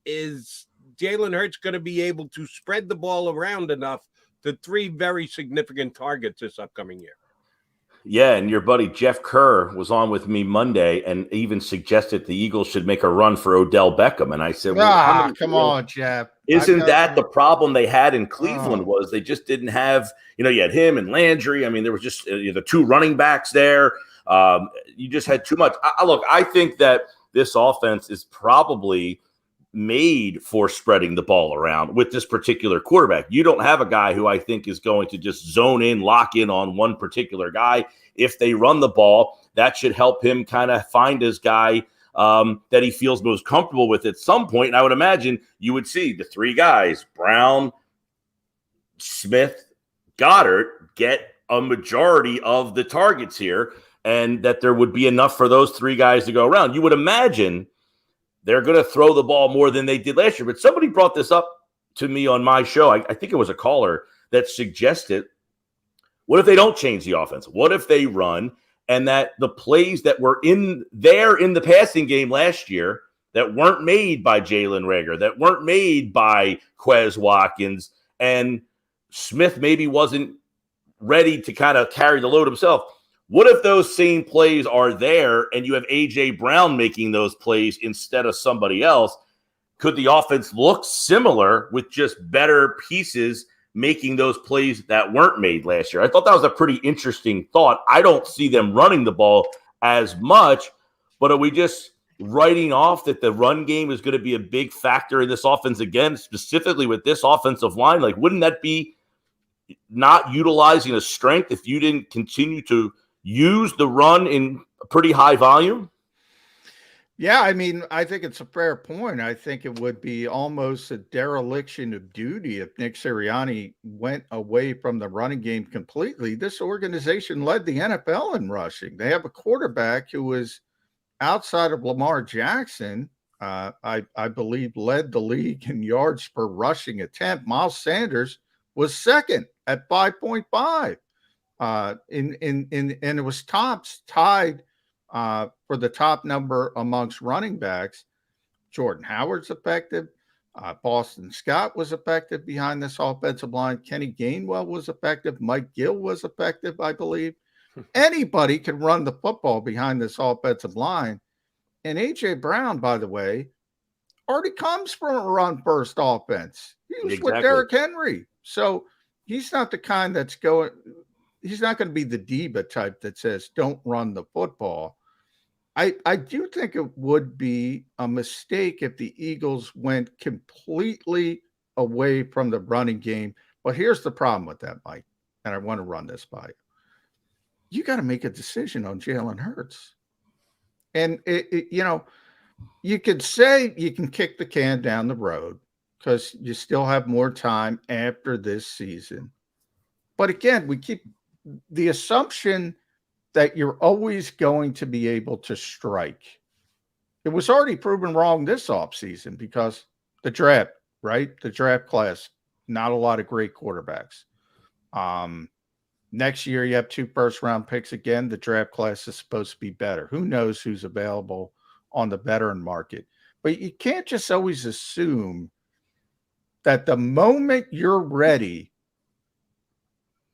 Is Jalen Hurts going to be able to spread the ball around enough to 3 very significant targets this upcoming year? Yeah, and your buddy Jeff Kerr was on with me Monday and even suggested the Eagles should make a run for Odell Beckham. And I said, well, come on, Jeff. Isn't that the problem they had in Cleveland was they just didn't have, you had him and Landry. I mean, there was just the 2 running backs there. You just had too much. Look, I think that this offense is probably made for spreading the ball around with this particular quarterback. You don't have a guy who I think is going to just zone in, lock in on one particular guy. If they run the ball, that should help him kind of find his guy that he feels most comfortable with at some point. And I would imagine you would see the 3 guys, Brown, Smith, Goddard, get a majority of the targets here. and that there would be enough for those three guys to go around. You would imagine they're going to throw the ball more than they did last year. But somebody brought this up to me on my show. I think it was a caller that suggested, what if they don't change the offense? What if they run, and that the plays that were in the passing game last year that weren't made by Jalen Reagor, that weren't made by Quez Watkins, and Smith maybe wasn't ready to kind of carry the load himself. What if those same plays are there and you have A.J. Brown making those plays instead of somebody else? Could the offense look similar with just better pieces making those plays that weren't made last year? I thought that was a pretty interesting thought. I don't see them running the ball as much, but are we just writing off that the run game is going to be a big factor in this offense again, specifically with this offensive line? Like, wouldn't that be not utilizing a strength if you didn't continue to use the run in a pretty high volume? Yeah, I mean, I think it's a fair point. I think it would be almost a dereliction of duty if Nick Sirianni went away from the running game completely. This organization led the NFL in rushing. They have a quarterback who was outside of Lamar Jackson, I believe led the league in yards per rushing attempt. Miles Sanders was second at 5.5. And it was tied for the top number amongst running backs. Jordan Howard's effective. Boston Scott was effective behind this offensive line. Kenny Gainwell was effective. Mike Gill was effective, I believe. Anybody can run the football behind this offensive line. And A.J. Brown, by the way, already comes from a run-first offense. He was with Derrick Henry. So he's not the kind that's going – he's not going to be the diva type that says, don't run the football. I do think it would be a mistake if the Eagles went completely away from the running game. But here's the problem with that, Mike, and I want to run this by you. You got to make a decision on Jalen Hurts. And, you could say you can kick the can down the road because you still have more time after this season. But again, we keep the assumption that you're always going to be able to strike. It was already proven wrong this offseason because the draft, right? The draft class, not a lot of great quarterbacks. Next year, you have 2 first-round picks again. The draft class is supposed to be better. Who knows who's available on the veteran market? But you can't just always assume that the moment you're ready,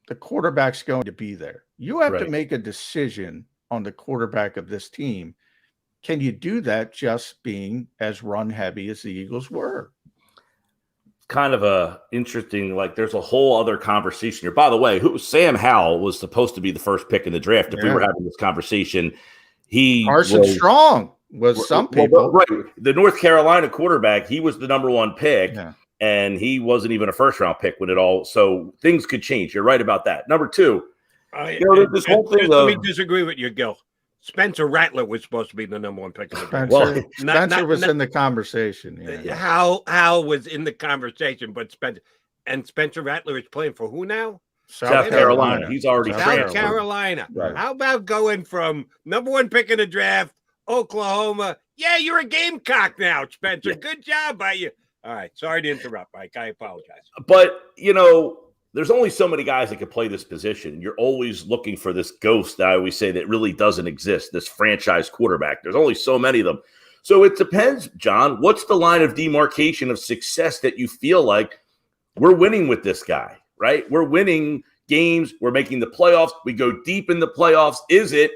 the quarterback's going to be there. You have to make a decision on the quarterback of this team. Can you do that just being as run-heavy as the Eagles were? Kind of a interesting, like there's a whole other conversation here. By the way, Sam Howell was supposed to be the first pick in the draft. If we were having this conversation, Carson Strong was some people. Right. The North Carolina quarterback, he was the number 1 pick, and he wasn't even a first-round pick when it all. So things could change. You're right about that. Number 2, this whole thing. Let me disagree with you, Gill. Spencer Rattler was supposed to be the number 1 pick in the draft. Spencer was in the conversation. Yeah. Hal was in the conversation, but Spencer Rattler is playing for who now? South Carolina. He's already South Carolina. Right. How about going from number 1 pick in the draft, Oklahoma? Yeah, you're a Gamecock now, Spencer. Yeah. Good job by you. All right. Sorry to interrupt, Mike. I apologize. But, there's only so many guys that can play this position. You're always looking for this ghost that I always say that really doesn't exist, this franchise quarterback. There's only so many of them. So it depends, John. What's the line of demarcation of success that you feel like we're winning with this guy, right? We're winning games. We're making the playoffs. We go deep in the playoffs. Is it?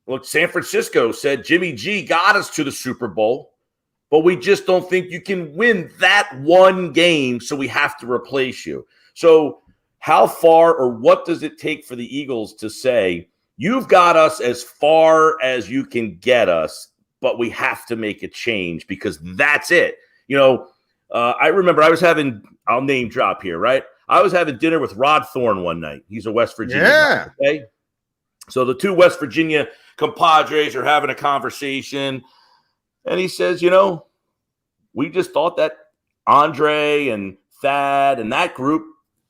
Look, San Francisco said Jimmy G got us to the Super Bowl, but we just don't think you can win that one game, so we have to replace you. So how far or what does it take for the Eagles to say, you've got us as far as you can get us, but we have to make a change because that's it. I remember I'll name drop here, right? I was having dinner with Rod Thorne one night. He's a West Virginia guy, okay? So the 2 West Virginia compadres are having a conversation, and he says, we just thought that Andre and Thad and that group,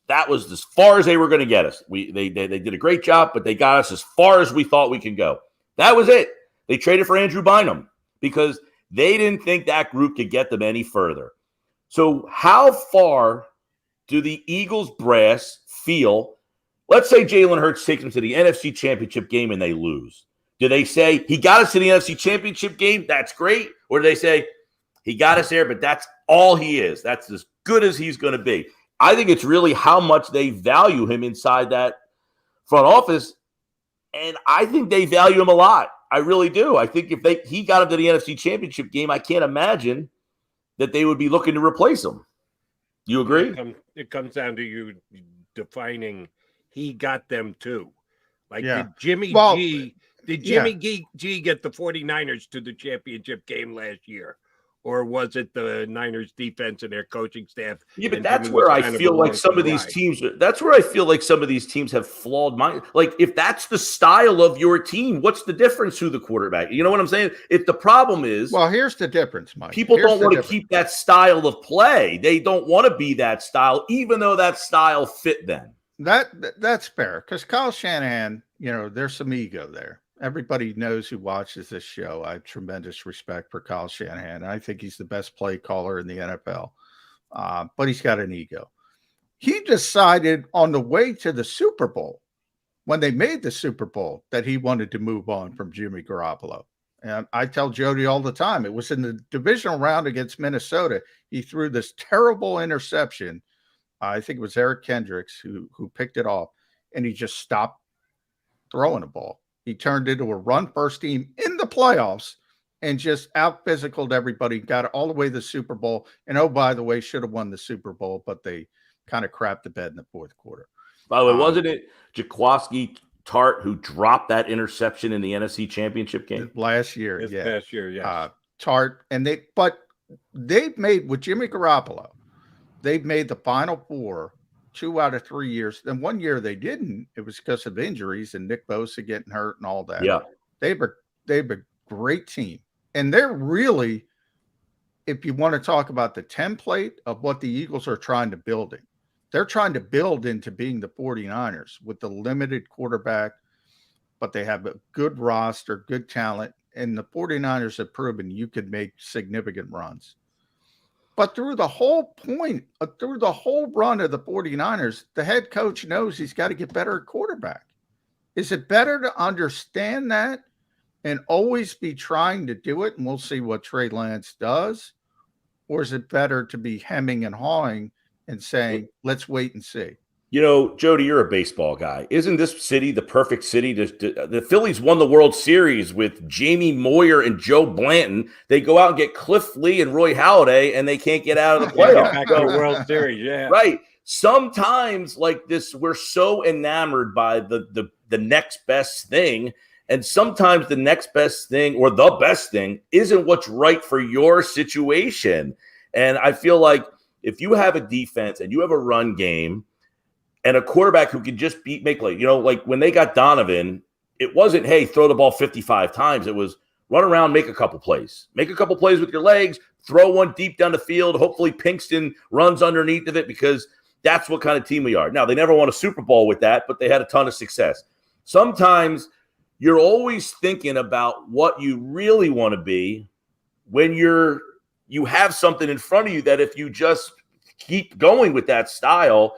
That was as far as they were going to get us. They did a great job, but they got us as far as we thought we can go. That was it. They traded for Andrew Bynum because they didn't think that group could get them any further. So how far do the Eagles brass feel? Let's say Jalen Hurts takes them to the NFC Championship game and they lose. Do they say, he got us to the NFC Championship game, that's great? Or do they say, he got us there, but that's all he is. That's as good as he's going to be. I think it's really how much they value him inside that front office, and I think they value him a lot. I really do. I think if he got him to the NFC Championship game, I can't imagine that they would be looking to replace him. You agree? It comes down to you defining he got them too. Like, Yeah. did Jimmy G get the 49ers to the championship game last year? Or was it the Niners defense and their coaching staff? Yeah, but that's where I feel like some of these teams, that's where I feel like some of these teams have flawed mind. Like, if that's the style of your team, what's the difference who the quarterback? You know what I'm saying? If the problem is, well, here's the difference, Mike. People don't want to keep that style of play. They don't want to be that style, even though that style fit them. That's fair, because Kyle Shanahan, there's some ego there. Everybody knows who watches this show. I have tremendous respect for Kyle Shanahan. I think he's the best play caller in the NFL, but he's got an ego. He decided on the way to the Super Bowl, when they made the Super Bowl, that he wanted to move on from Jimmy Garoppolo. And I tell Jody all the time, it was in the divisional round against Minnesota. He threw this terrible interception. I think it was Eric Kendricks who picked it off, and he just stopped throwing the ball. He turned into a run-first team in the playoffs and just out-physicaled everybody, got it all the way to the Super Bowl. And, oh, by the way, should have won the Super Bowl, but they kind of crapped the bed in the fourth quarter. By the way, wasn't it Jaquiski Tart who dropped that interception in the NFC Championship game? Last year, Last year, yes. Tart, but they've made, with Jimmy Garoppolo, they've made the Final Four 2 out of 3 years. Then 1 year they didn't. It was because of injuries and Nick Bosa getting hurt and all that. Yeah. They've a great team. And they're really, if you want to talk about the template of what the Eagles are trying to build, they're trying to build into being the 49ers with the limited quarterback, but they have a good roster, good talent. And the 49ers have proven you could make significant runs. But through the whole run of the 49ers, the head coach knows he's got to get better at quarterback. Is it better to understand that and always be trying to do it, and we'll see what Trey Lance does? Or is it better to be hemming and hawing and saying, let's wait and see? Jody, you're a baseball guy. Isn't this city the perfect city? The Phillies won the World Series with Jamie Moyer and Joe Blanton. They go out and get Cliff Lee and Roy Halladay, and they can't get out of the playoffs. Back to the World Series, yeah. Right. Sometimes, like this, we're so enamored by the next best thing, and sometimes the next best thing or the best thing isn't what's right for your situation. And I feel like if you have a defense and you have a run game, and a quarterback who can just make like when they got Donovan, it wasn't, hey, throw the ball 55 times. It was run around, make a couple plays. Make a couple plays with your legs, throw one deep down the field. Hopefully Pinkston runs underneath of it, because that's what kind of team we are. Now, they never won a Super Bowl with that, but they had a ton of success. Sometimes you're always thinking about what you really want to be when you have something in front of you that if you just keep going with that style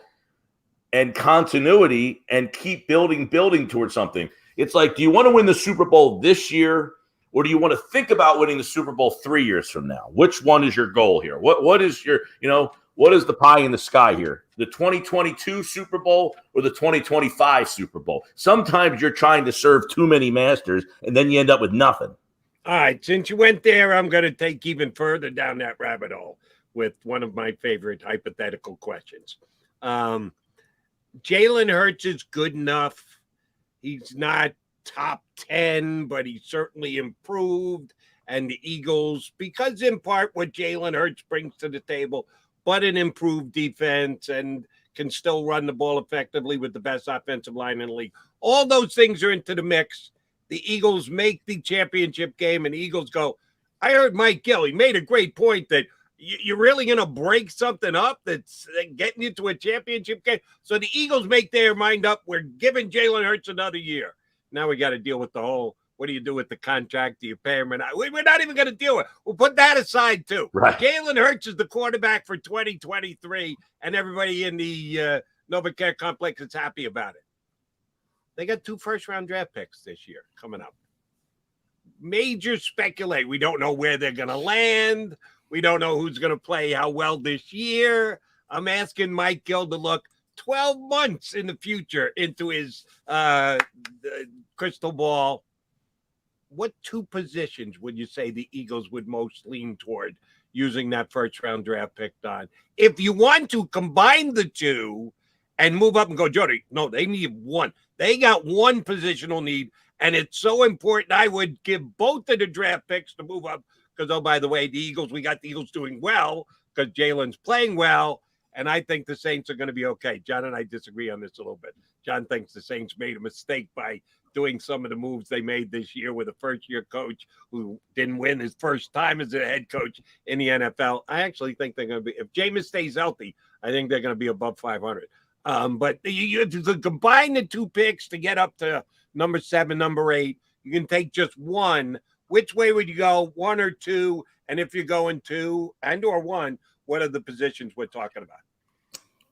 and continuity and keep building towards something. It's like, do you want to win the Super Bowl this year, or do you want to think about winning the Super Bowl 3 years from now? Which one is your goal here? What is your, what is the pie in the sky here? The 2022 Super Bowl or the 2025 Super Bowl? Sometimes you're trying to serve too many masters, and then you end up with nothing. All right, since you went there, I'm going to take even further down that rabbit hole with one of my favorite hypothetical questions. Jalen Hurts is good enough. He's not top 10, but he certainly improved. And the Eagles, because in part what Jalen Hurts brings to the table, but an improved defense and can still run the ball effectively with the best offensive line in the league. All those things are into the mix. The Eagles make the championship game, and the Eagles go, I heard Mike Gill. He made a great point that, You're really going to break something up that's getting you to a championship game? So the Eagles make their mind up. We're giving Jalen Hurts another year. Now we got to deal with the whole, what do you do with the contract? Do you pay him or not? We're not even going to deal with it. We'll put that aside, too. Right. Jalen Hurts is the quarterback for 2023, and everybody in the NovaCare complex is happy about it. They got 2 first-round draft picks this year coming up. Major speculate. We don't know where they're going to land. We don't know who's going to play how well this year. I'm asking Mike Gill to look 12 months in the future into his crystal ball. What 2 positions would you say the Eagles would most lean toward using that first-round draft pick on? If you want to combine the 2 and move up and go, Jody, no, they need 1. They got 1 positional need, and it's so important. I would give both of the draft picks to move up. Because, oh, by the way, we got the Eagles doing well because Jalen's playing well, and I think the Saints are going to be okay. John and I disagree on this a little bit. John thinks the Saints made a mistake by doing some of the moves they made this year with a first-year coach who didn't win his first time as a head coach in the NFL. I actually think they're going to be – if Jameis stays healthy, I think they're going to be above 500. But you combine the 2 picks to get up to number 7, number 8. You can take just 1. Which way would you go, 1 or 2? And if you're going 2 and or 1, what are the positions we're talking about?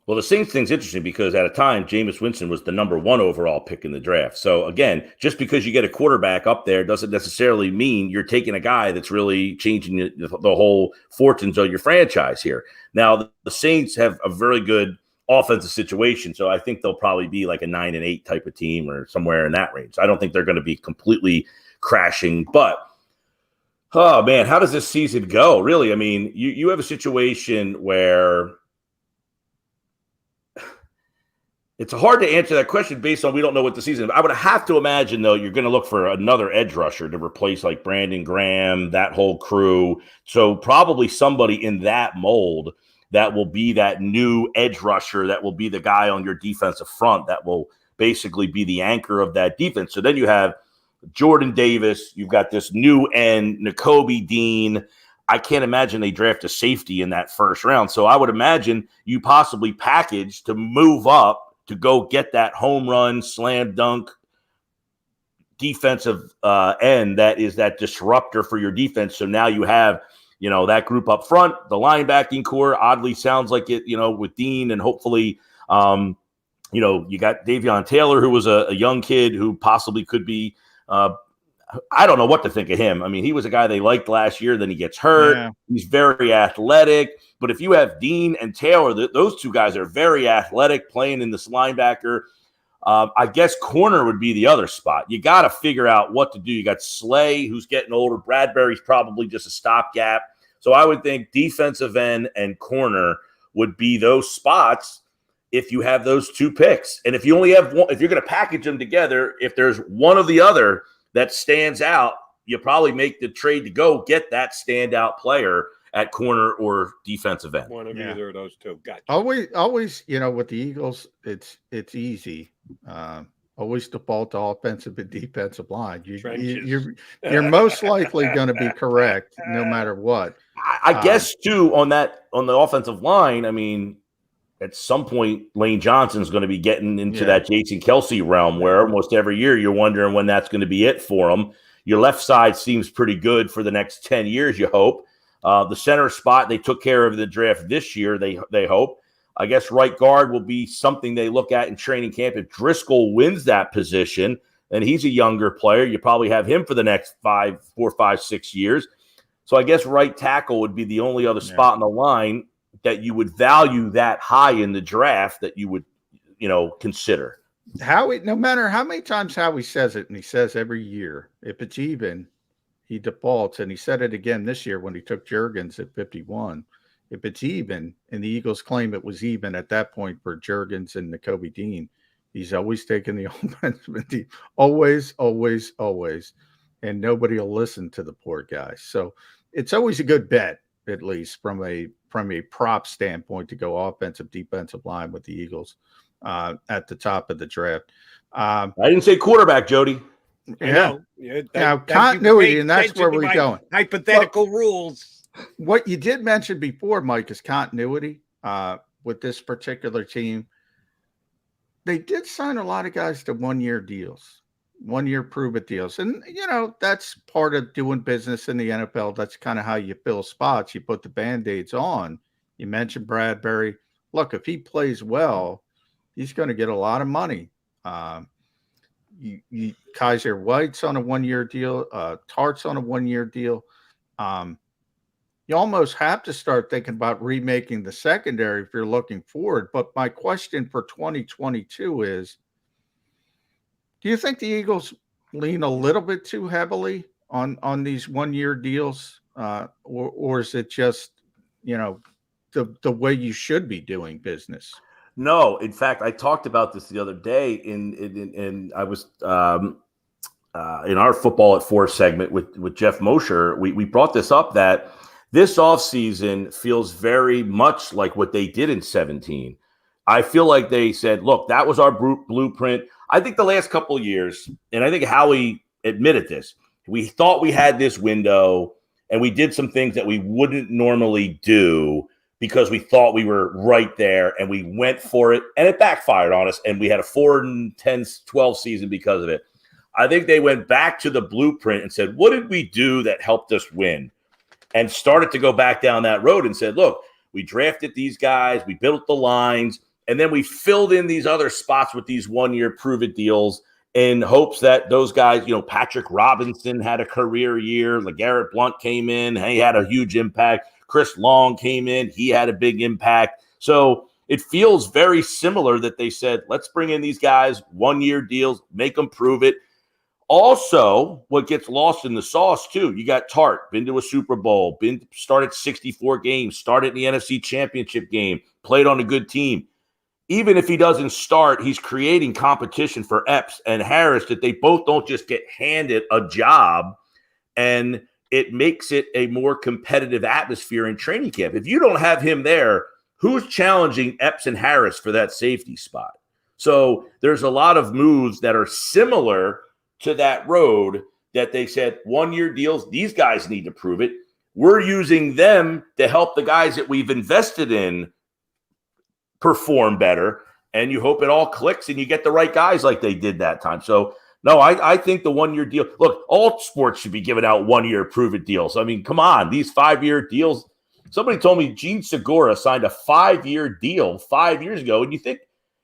Well, the Saints thing's interesting because at a time, Jameis Winston was the number 1 overall pick in the draft. So, again, just because you get a quarterback up there doesn't necessarily mean you're taking a guy that's really changing the whole fortunes of your franchise here. Now, the Saints have a very good offensive situation, so I think they'll probably be like a 9-8 type of team or somewhere in that range. I don't think they're going to be completely crashing, but oh, man, how does this season go? Really, I mean, you have a situation where it's hard to answer that question based on we don't know what the season is. I would have to imagine, though, you're going to look for another edge rusher to replace like Brandon Graham, that whole crew. So probably somebody in that mold that will be that new edge rusher that will be the guy on your defensive front that will basically be the anchor of that defense. So then you have Jordan Davis, you've got this new end, Nakobe Dean. I can't imagine they draft a safety in that first round. So I would imagine you possibly package to move up to go get that home run, slam dunk defensive end that is that disruptor for your defense. So now you have, that group up front, the linebacking core oddly sounds like it, with Dean and hopefully, you got Davion Taylor, who was a young kid who possibly could be I don't know what to think of him. I mean, he was a guy they liked last year. Then he gets hurt. Yeah. He's very athletic. But if you have Dean and Taylor, those 2 guys are very athletic playing in this linebacker. I guess corner would be the other spot. You got to figure out what to do. You got Slay, who's getting older. Bradbury's probably just a stopgap. So I would think defensive end and corner would be those spots if you have those 2 picks. And if you only have 1, if you're going to package them together, if there's one or the other that stands out, you probably make the trade to go get that standout player at corner or defensive end. One of either of those 2. Gotcha. Always, with the Eagles, it's easy. Always default to offensive and defensive line. You're most likely going to be correct no matter what. I guess too on the offensive line. I mean, at some point, Lane Johnson's going to be getting into that Jason Kelsey realm where almost every year you're wondering when that's going to be it for him. Your left side seems pretty good for the next 10 years, you hope. The center spot, they took care of the draft this year, they hope. I guess right guard will be something they look at in training camp. If Driscoll wins that position, and he's a younger player, you probably have him for the next 4, 5, 6 years. So I guess right tackle would be the only other spot on the line that you would value that high in the draft that you would, consider. No matter how many times Howie says it, and he says every year, if it's even, he defaults. And he said it again this year when he took Juergens at 51. If it's even, and the Eagles claim it was even at that point for Juergens and Nakobe Dean, he's always taken the offensive team. Always, always, always. And nobody will listen to the poor guy. So it's always a good bet, at least from a prop standpoint, to go offensive, defensive line with the Eagles at the top of the draft. I didn't say quarterback, Jody. Yeah. Now continuity, and that's where we're going. Hypothetical rules. What you did mention before, Mike, is continuity with this particular team. They did sign a lot of guys to 1-year deals, 1-year prove-it deals. And, that's part of doing business in the NFL. That's kind of how you fill spots. You put the Band-Aids on. You mentioned Bradbury. Look, if he plays well, he's going to get a lot of money. Kaiser White's on a 1-year deal. Tart's on a 1-year deal. You almost have to start thinking about remaking the secondary if you're looking forward. But my question for 2022 is, do you think the Eagles lean a little bit too heavily on these 1-year deals? Or is it just, the way you should be doing business? No, in fact, I talked about this the other day in I was in our Football at 4 segment with Jeff Mosher. We brought this up that this offseason feels very much like what they did in 17. I feel like they said, look, that was our blueprint. I think the last couple of years, and I think Howie admitted this, we thought we had this window and we did some things that we wouldn't normally do because we thought we were right there and we went for it and it backfired on us and we had a 4-10-12 season because of it. I think they went back to the blueprint and said, what did we do that helped us win? And started to go back down that road and said, look, we drafted these guys, we built the lines, and then we filled in these other spots with these 1-year prove-it deals in hopes that those guys, Patrick Robinson had a career year. LeGarrette Blount came in. He had a huge impact. Chris Long came in. He had a big impact. So it feels very similar that they said, let's bring in these guys, 1-year deals, make them prove it. Also, what gets lost in the sauce, too, you got Tart, been to a Super Bowl, started 64 games, started in the NFC Championship game, played on a good team. Even if he doesn't start, he's creating competition for Epps and Harris that they both don't just get handed a job, and it makes it a more competitive atmosphere in training camp. If you don't have him there, who's challenging Epps and Harris for that safety spot? So there's a lot of moves that are similar to that road that they said 1-year deals, these guys need to prove it. We're using them to help the guys that we've invested in perform better, and you hope it all clicks and you get the right guys like they did that time. So, no, I think the 1-year deal, look, all sports should be giving out 1-year prove-it deals. I mean, come on, these 5-year deals. Somebody told me Gene Segura signed a 5-year deal 5 years ago, and you think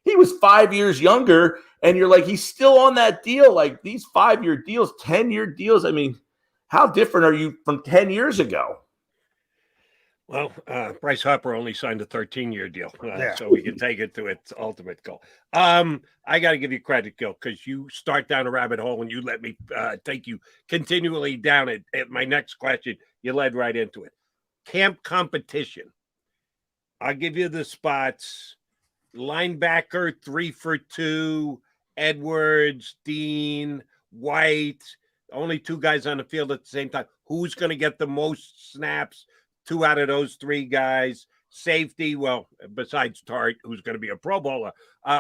he was 5 years younger, and you're like, he's still on that deal. Like these 5-year deals, 10-year deals. I mean, how different are you from 10 years ago? Well, Bryce Harper only signed a 13-year deal, so we can take it to its ultimate goal. I got to give you credit, Gill, because you start down a rabbit hole and you let me take you continually down it. At my next question, you led right into it. Camp competition. I'll give you the spots. Linebacker, 3 for 2, Edwards, Dean, White, only 2 guys on the field at the same time. Who's going to get the most snaps? 2 out of those 3 guys. Safety, well, besides Tart, who's going to be a Pro Bowler.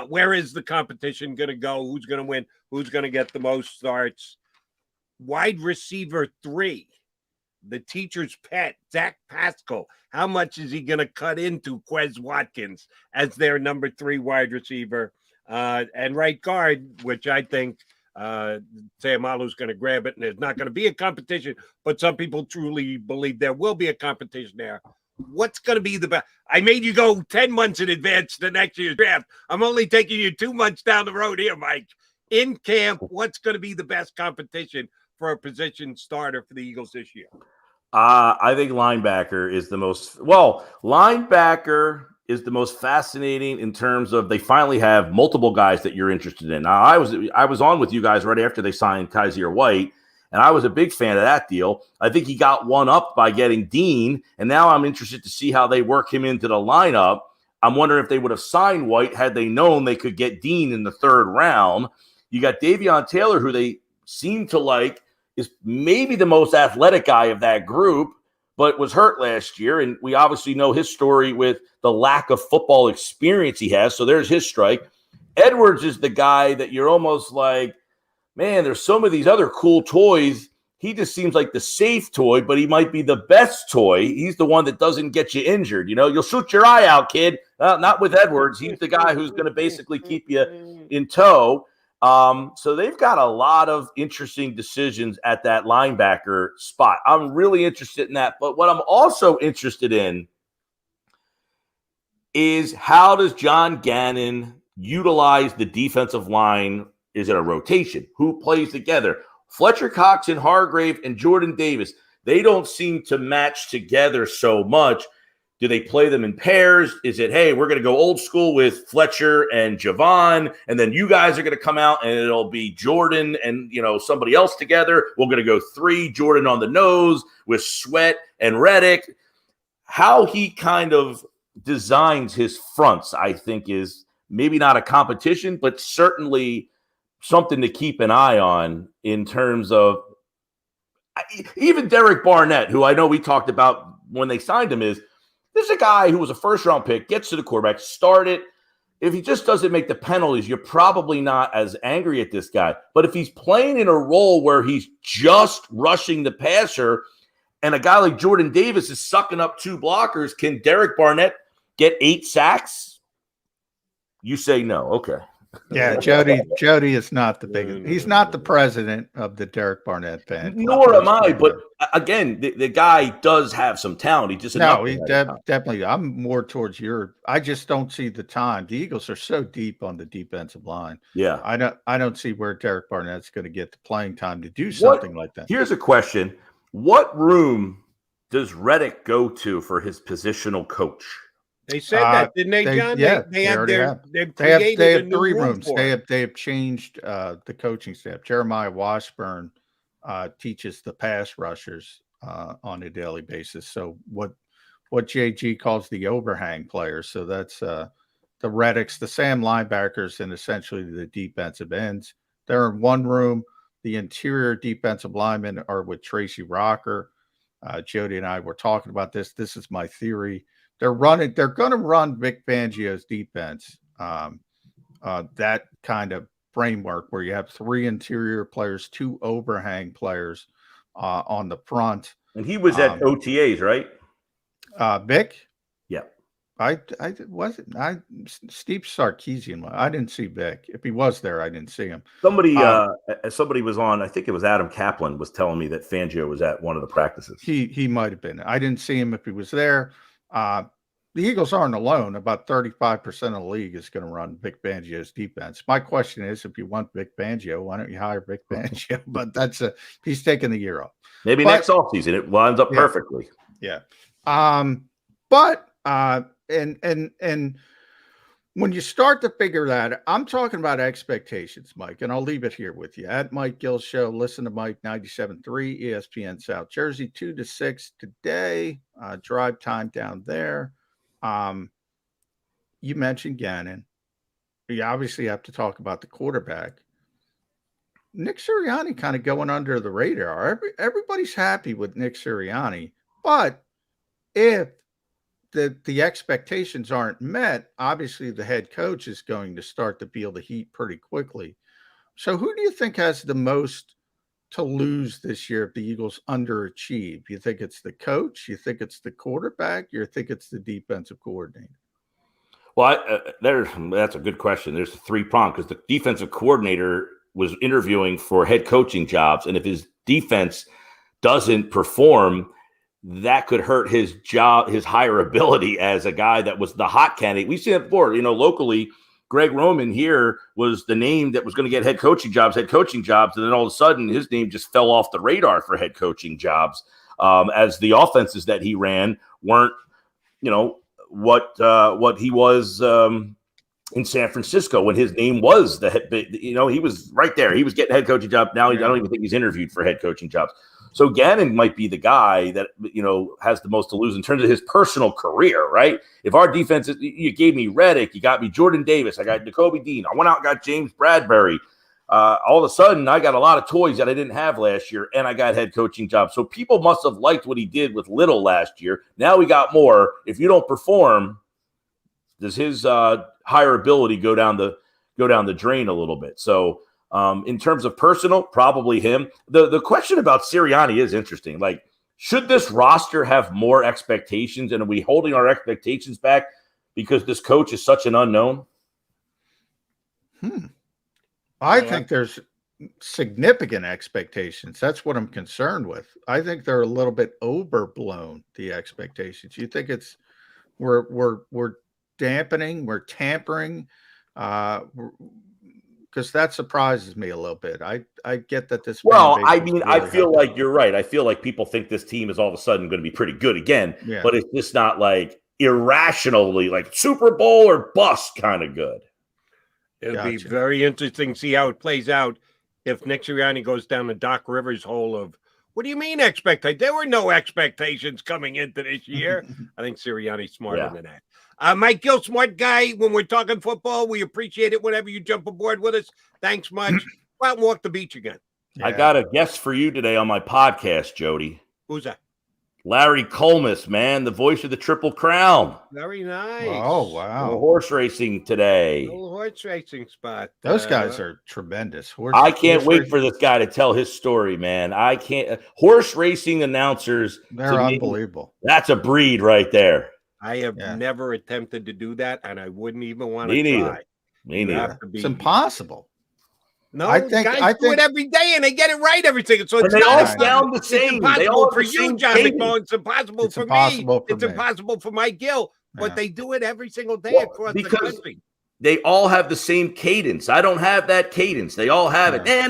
Where is the competition going to go? Who's going to win? Who's going to get the most starts? Wide receiver 3, the teacher's pet, Zach Pascal. How much is he going to cut into Quez Watkins as their number 3 wide receiver? And right guard, which I think Sayamalu's going to grab it, and there's not going to be a competition, but some people truly believe there will be a competition there. What's going to be the best? I made you go 10 months in advance to next year's draft. I'm only taking you 2 months down the road here, Mike. In camp, what's going to be the best competition for a position starter for the Eagles this year? I think linebacker is the most – well, linebacker – is the most fascinating in terms of they finally have multiple guys that you're interested in. Now, I was on with you guys right after they signed Kaiser White, and I was a big fan of that deal. I think he got one up by getting Dean, and now I'm interested to see how they work him into the lineup. I'm wondering if they would have signed White had they known they could get Dean in the 3rd round. You got Davion Taylor, who they seem to like, is maybe the most athletic guy of that group, but was hurt last year, and we obviously know his story with the lack of football experience he has, so there's his strike. Edwards is the guy that you're almost like, man, there's some of these other cool toys. he just seems like the safe toy, but he might be the best toy. He's the one that doesn't get you injured. You'll shoot your eye out, kid. Not with Edwards. He's the guy who's going to basically keep you in tow. So they've got a lot of interesting decisions at that linebacker spot. I'm really interested in that. But what I'm also interested in is how does John Gannon utilize the defensive line? Is it a rotation? Who plays together? Fletcher Cox and Hargrave and Jordan Davis, they don't seem to match together so much. Do they play them in pairs? Is it, hey, we're going to go old school with Fletcher and Javon, and then you guys are going to come out and it'll be Jordan and, somebody else together. We're going to go 3, Jordan on the nose with Sweat and Reddick. How he kind of designs his fronts, I think, is maybe not a competition, but certainly something to keep an eye on in terms of even Derek Barnett, who I know we talked about when they signed him, this is a guy who was a first-round pick, gets to the quarterback, started. If he just doesn't make the penalties, you're probably not as angry at this guy. But if he's playing in a role where he's just rushing the passer and a guy like Jordan Davis is sucking up 2 blockers, can Derek Barnett get 8 sacks? You say no. Okay. Yeah, Jody is not the biggest. He's not the president of the Derek Barnett fan. Nor am I, but again, the guy does have some talent. He just definitely. I'm more towards I just don't see the time. The Eagles are so deep on the defensive line. Yeah, I don't see where Derek Barnett's going to get the playing time to do something like that. Here's a question: what room does Reddick go to for his positional coach? They said that, didn't they, John? Yeah, they have 3 rooms. They have changed the coaching staff. Jeremiah Washburn teaches the pass rushers on a daily basis. So what JG calls the overhang players. So that's the Reddicks, the Sam linebackers, and essentially the defensive ends. They're in one room. The interior defensive linemen are with Tracy Rocker. Jody and I were talking about this. This is my theory. They're going to run Vic Fangio's defense. That kind of framework where you have 3 interior players, 2 overhang players on the front. And he was at OTAs, right? Vic? Yeah. Steve Sarkisian. I didn't see Vic. If he was there, I didn't see him. Somebody was on, I think it was Adam Kaplan was telling me that Fangio was at one of the practices. He might have been. I didn't see him if he was there. The Eagles aren't alone. About 35% of the league is going to run Vic Fangio's defense. My question is, if you want Vic Fangio, why don't you hire Vic Fangio? But he's taking the year off. Maybe next offseason it lines up perfectly. Yeah. But when you start to figure that, I'm talking about expectations, Mike, and I'll leave it here with you. At Mike Gill Show, listen to Mike 97.3, ESPN South Jersey, 2 to 6 today. Drive time down there. You mentioned Gannon. You obviously have to talk about the quarterback. Nick Sirianni kind of going under the radar. Everybody's happy with Nick Sirianni, but if the expectations aren't met, obviously the head coach is going to start to feel the heat pretty quickly. So who do you think has the most to lose this year if the Eagles underachieve? You think it's the coach? You think it's the quarterback? You think it's the defensive coordinator? Well, that's a good question. There's a 3-prong because the defensive coordinator was interviewing for head coaching jobs, and if his defense doesn't perform, that could hurt his job, his hireability as a guy that was the hot candidate. We've seen it before, locally. Greg Roman here was the name that was going to get head coaching jobs, and then all of a sudden his name just fell off the radar for head coaching jobs as the offenses that he ran weren't, what he was in San Francisco when his name was the head. He was right there. He was getting head coaching job. Now I don't even think he's interviewed for head coaching jobs. So Gannon might be the guy that, has the most to lose in terms of his personal career, right? If our defense, you gave me Reddick, you got me Jordan Davis, I got Nakobe Dean, I went out and got James Bradbury. All of a sudden, I got a lot of toys that I didn't have last year, and I got head coaching jobs. So people must have liked what he did with Little last year. Now we got more. If you don't perform, does his hireability go down the drain a little bit? So In terms of personal, probably him. The question about Sirianni is interesting. Like, should this roster have more expectations, and are we holding our expectations back because this coach is such an unknown? I think there's significant expectations. That's what I'm concerned with. I think they're a little bit overblown, the expectations. You think it's we're dampening, we're tampering, because that surprises me a little bit. I get that this. Well, I mean, really I feel like you're right. I feel like people think this team is all of a sudden going to be pretty good again, but it's just not like irrationally like Super Bowl or bust kind of good. It'll be very interesting to see how it plays out if Nick Sirianni goes down the Doc Rivers hole of, what do you mean expectations? There were no expectations coming into this year. I think Sirianni's smarter than that. Mike Gill, smart guy. When we're talking football, we appreciate it whenever you jump aboard with us. Thanks much. Go out and walk the beach again. I got a guest for you today on my podcast, Jody. Who's that? Larry Colmus, man, the voice of the Triple Crown. Very nice. Oh, wow. Horse racing today. Little horse racing spot. Those guys are tremendous. I can't wait for this guy to tell his story, man. I can't. Horse racing announcers. They're unbelievable. That's a breed right there. I have never attempted to do that, and I wouldn't even want to try. Me neither. It's impossible. No, I think do it every day, and they get it right every single. So they all sound the same. It's impossible for you, John cadence. McMullen. It's impossible for me. It's impossible for Mike Gill. But they do it every single day across the country. They all have the same cadence. I don't have that cadence. They all have it. I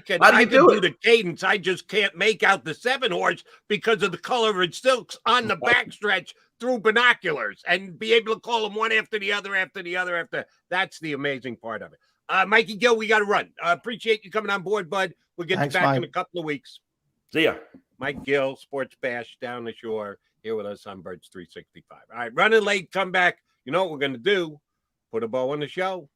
can do the cadence. I just can't make out the 7-horse because of the color of its silks on the backstretch through binoculars and be able to call them one after the other, after the other, after. That's the amazing part of it. Mikey Gill, we got to run. Appreciate you coming on board, bud. We'll get you back in a couple of weeks. See ya. Mike Gill, Sports Bash down the shore, here with us on Birds 365. All right, running late, come back. You know what we're going to do? Put a bow on the show.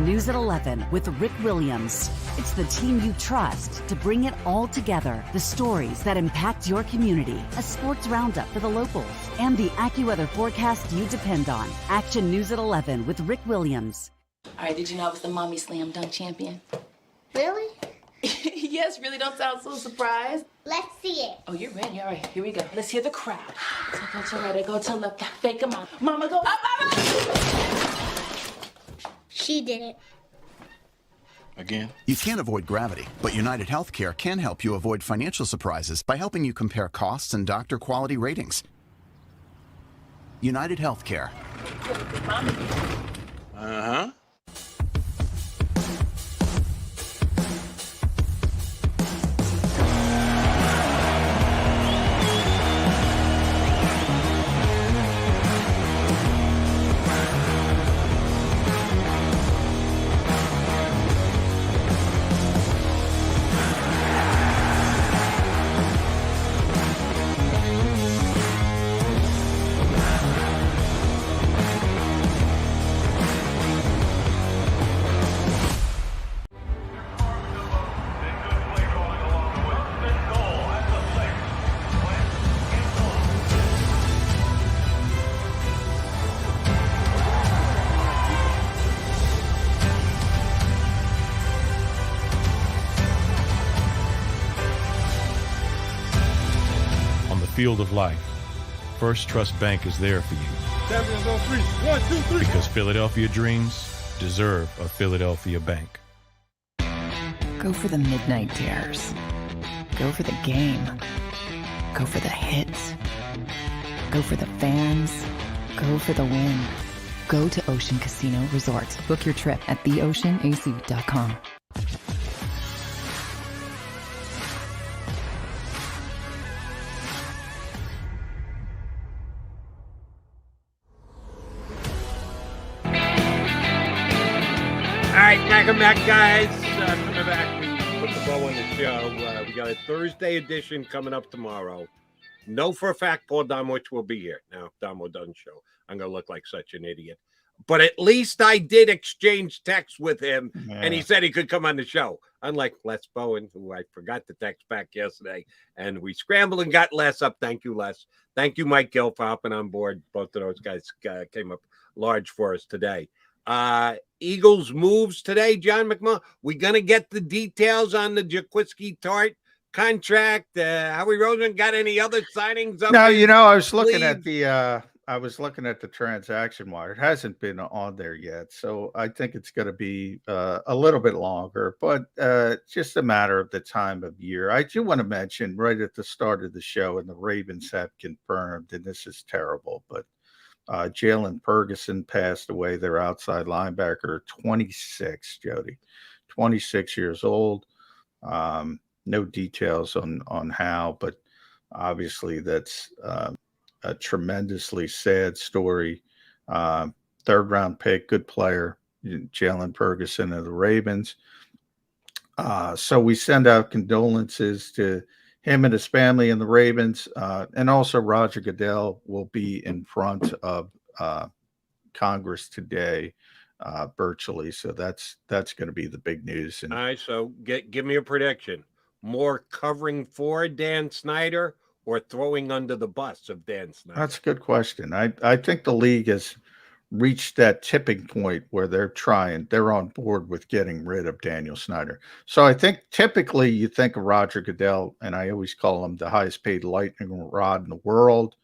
News at 11 with Rick Williams. It's the team you trust to bring it all together. The stories that impact your community. A sports roundup for the locals. And the AccuWeather forecast you depend on. Action News at 11 with Rick Williams. All right, did you know I was the mommy slam dunk champion? Really? Yes, really don't sound so surprised. Let's see it. Oh, you're ready. All right, here we go. Let's hear the crowd. So go to right, go to left, fake a mom. Mama go up, She did it. Again? You can't avoid gravity, but United Healthcare can help you avoid financial surprises by helping you compare costs and doctor quality ratings. United Healthcare. Uh-huh. Field of life, First Trust Bank is there for you. Champions on 3. 1, 2, 3. Because Philadelphia dreams deserve a Philadelphia bank. Go for the midnight dares. Go for the game. Go for the hits. Go for the fans. Go for the win. Go to Ocean Casino Resort. Book your trip at theoceanac.com. Welcome back, guys. Coming back, we put the bow on the show. We got a Thursday edition coming up tomorrow. Know for a fact Paul Domwich will be here. Now, if Domo doesn't show, I'm going to look like such an idiot. But at least I did exchange texts with him, and he said he could come on the show. Unlike Les Bowen, who I forgot to text back yesterday, and we scrambled and got Les up. Thank you, Les. Thank you, Mike Gill, for hopping on board. Both of those guys came up large for us today. Eagles moves today, John McMullen. We going to get the details on the Jaquiski Tart contract. Howie Roseman got any other signings up? No, I was looking at the transaction wire. It hasn't been on there yet, so I think it's going to be a little bit longer, but just a matter of the time of year. I do want to mention right at the start of the show, and the Ravens have confirmed, and this is terrible, but Jalen Ferguson passed away, their outside linebacker, 26, Jody, 26 years old. No details on how, but obviously that's a tremendously sad story. Third round pick, good player, Jalen Ferguson of the Ravens. So we send out condolences to him and his family and the Ravens. And also Roger Goodell will be in front of Congress today virtually. So that's going to be the big news. And, all right, so give me a prediction. More covering for Dan Snyder or throwing under the bus of Dan Snyder? That's a good question. I think the league has reached that tipping point where they're on board with getting rid of Daniel Snyder. So I think typically you think of Roger Goodell, and I always call him the highest paid lightning rod in the world.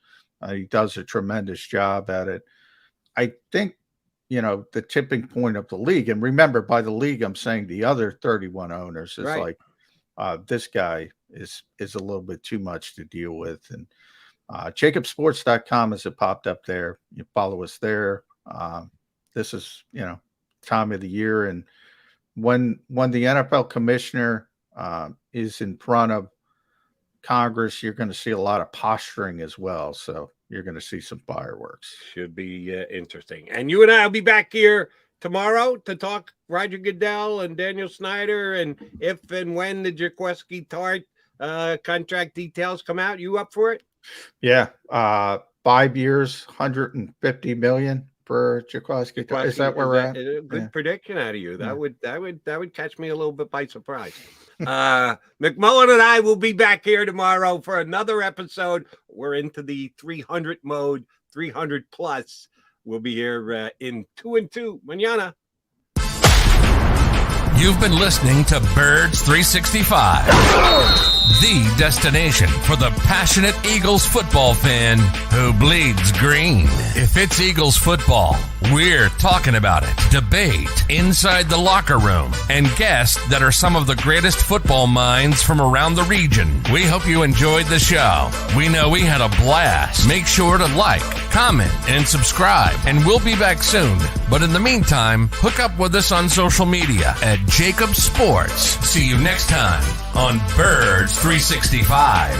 He does a tremendous job at it. I think, the tipping point of the league, and remember, by the league, I'm saying the other 31 owners is right. Like, this guy is a little bit too much to deal with. And JAKIBsports.com, as it popped up there, you follow us there. This is, time of the year. And when the NFL commissioner is in front of Congress, you're going to see a lot of posturing as well. So you're going to see some fireworks. Should be interesting. And you and I will be back here tomorrow to talk Roger Goodell and Daniel Snyder, and if and when the Jaquiski Tart contract details come out. You up for it? Yeah. 5 years, $150 million for Jaquiski Tart. Is that where we're at? A good prediction out of you. That would catch me a little bit by surprise. McMullen and I will be back here tomorrow for another episode. We're into the 300 mode, 300 plus. We'll be here in 2 and 2 mañana. You've been listening to Birds 365, the destination for the passionate Eagles football fan who bleeds green. If it's Eagles football, we're talking about it. Debate inside the locker room and guests that are some of the greatest football minds from around the region. We hope you enjoyed the show. We know we had a blast. Make sure to like, comment, and subscribe, and we'll be back soon. But in the meantime, hook up with us on social media at JAKIB Sports. See you next time on Birds 365.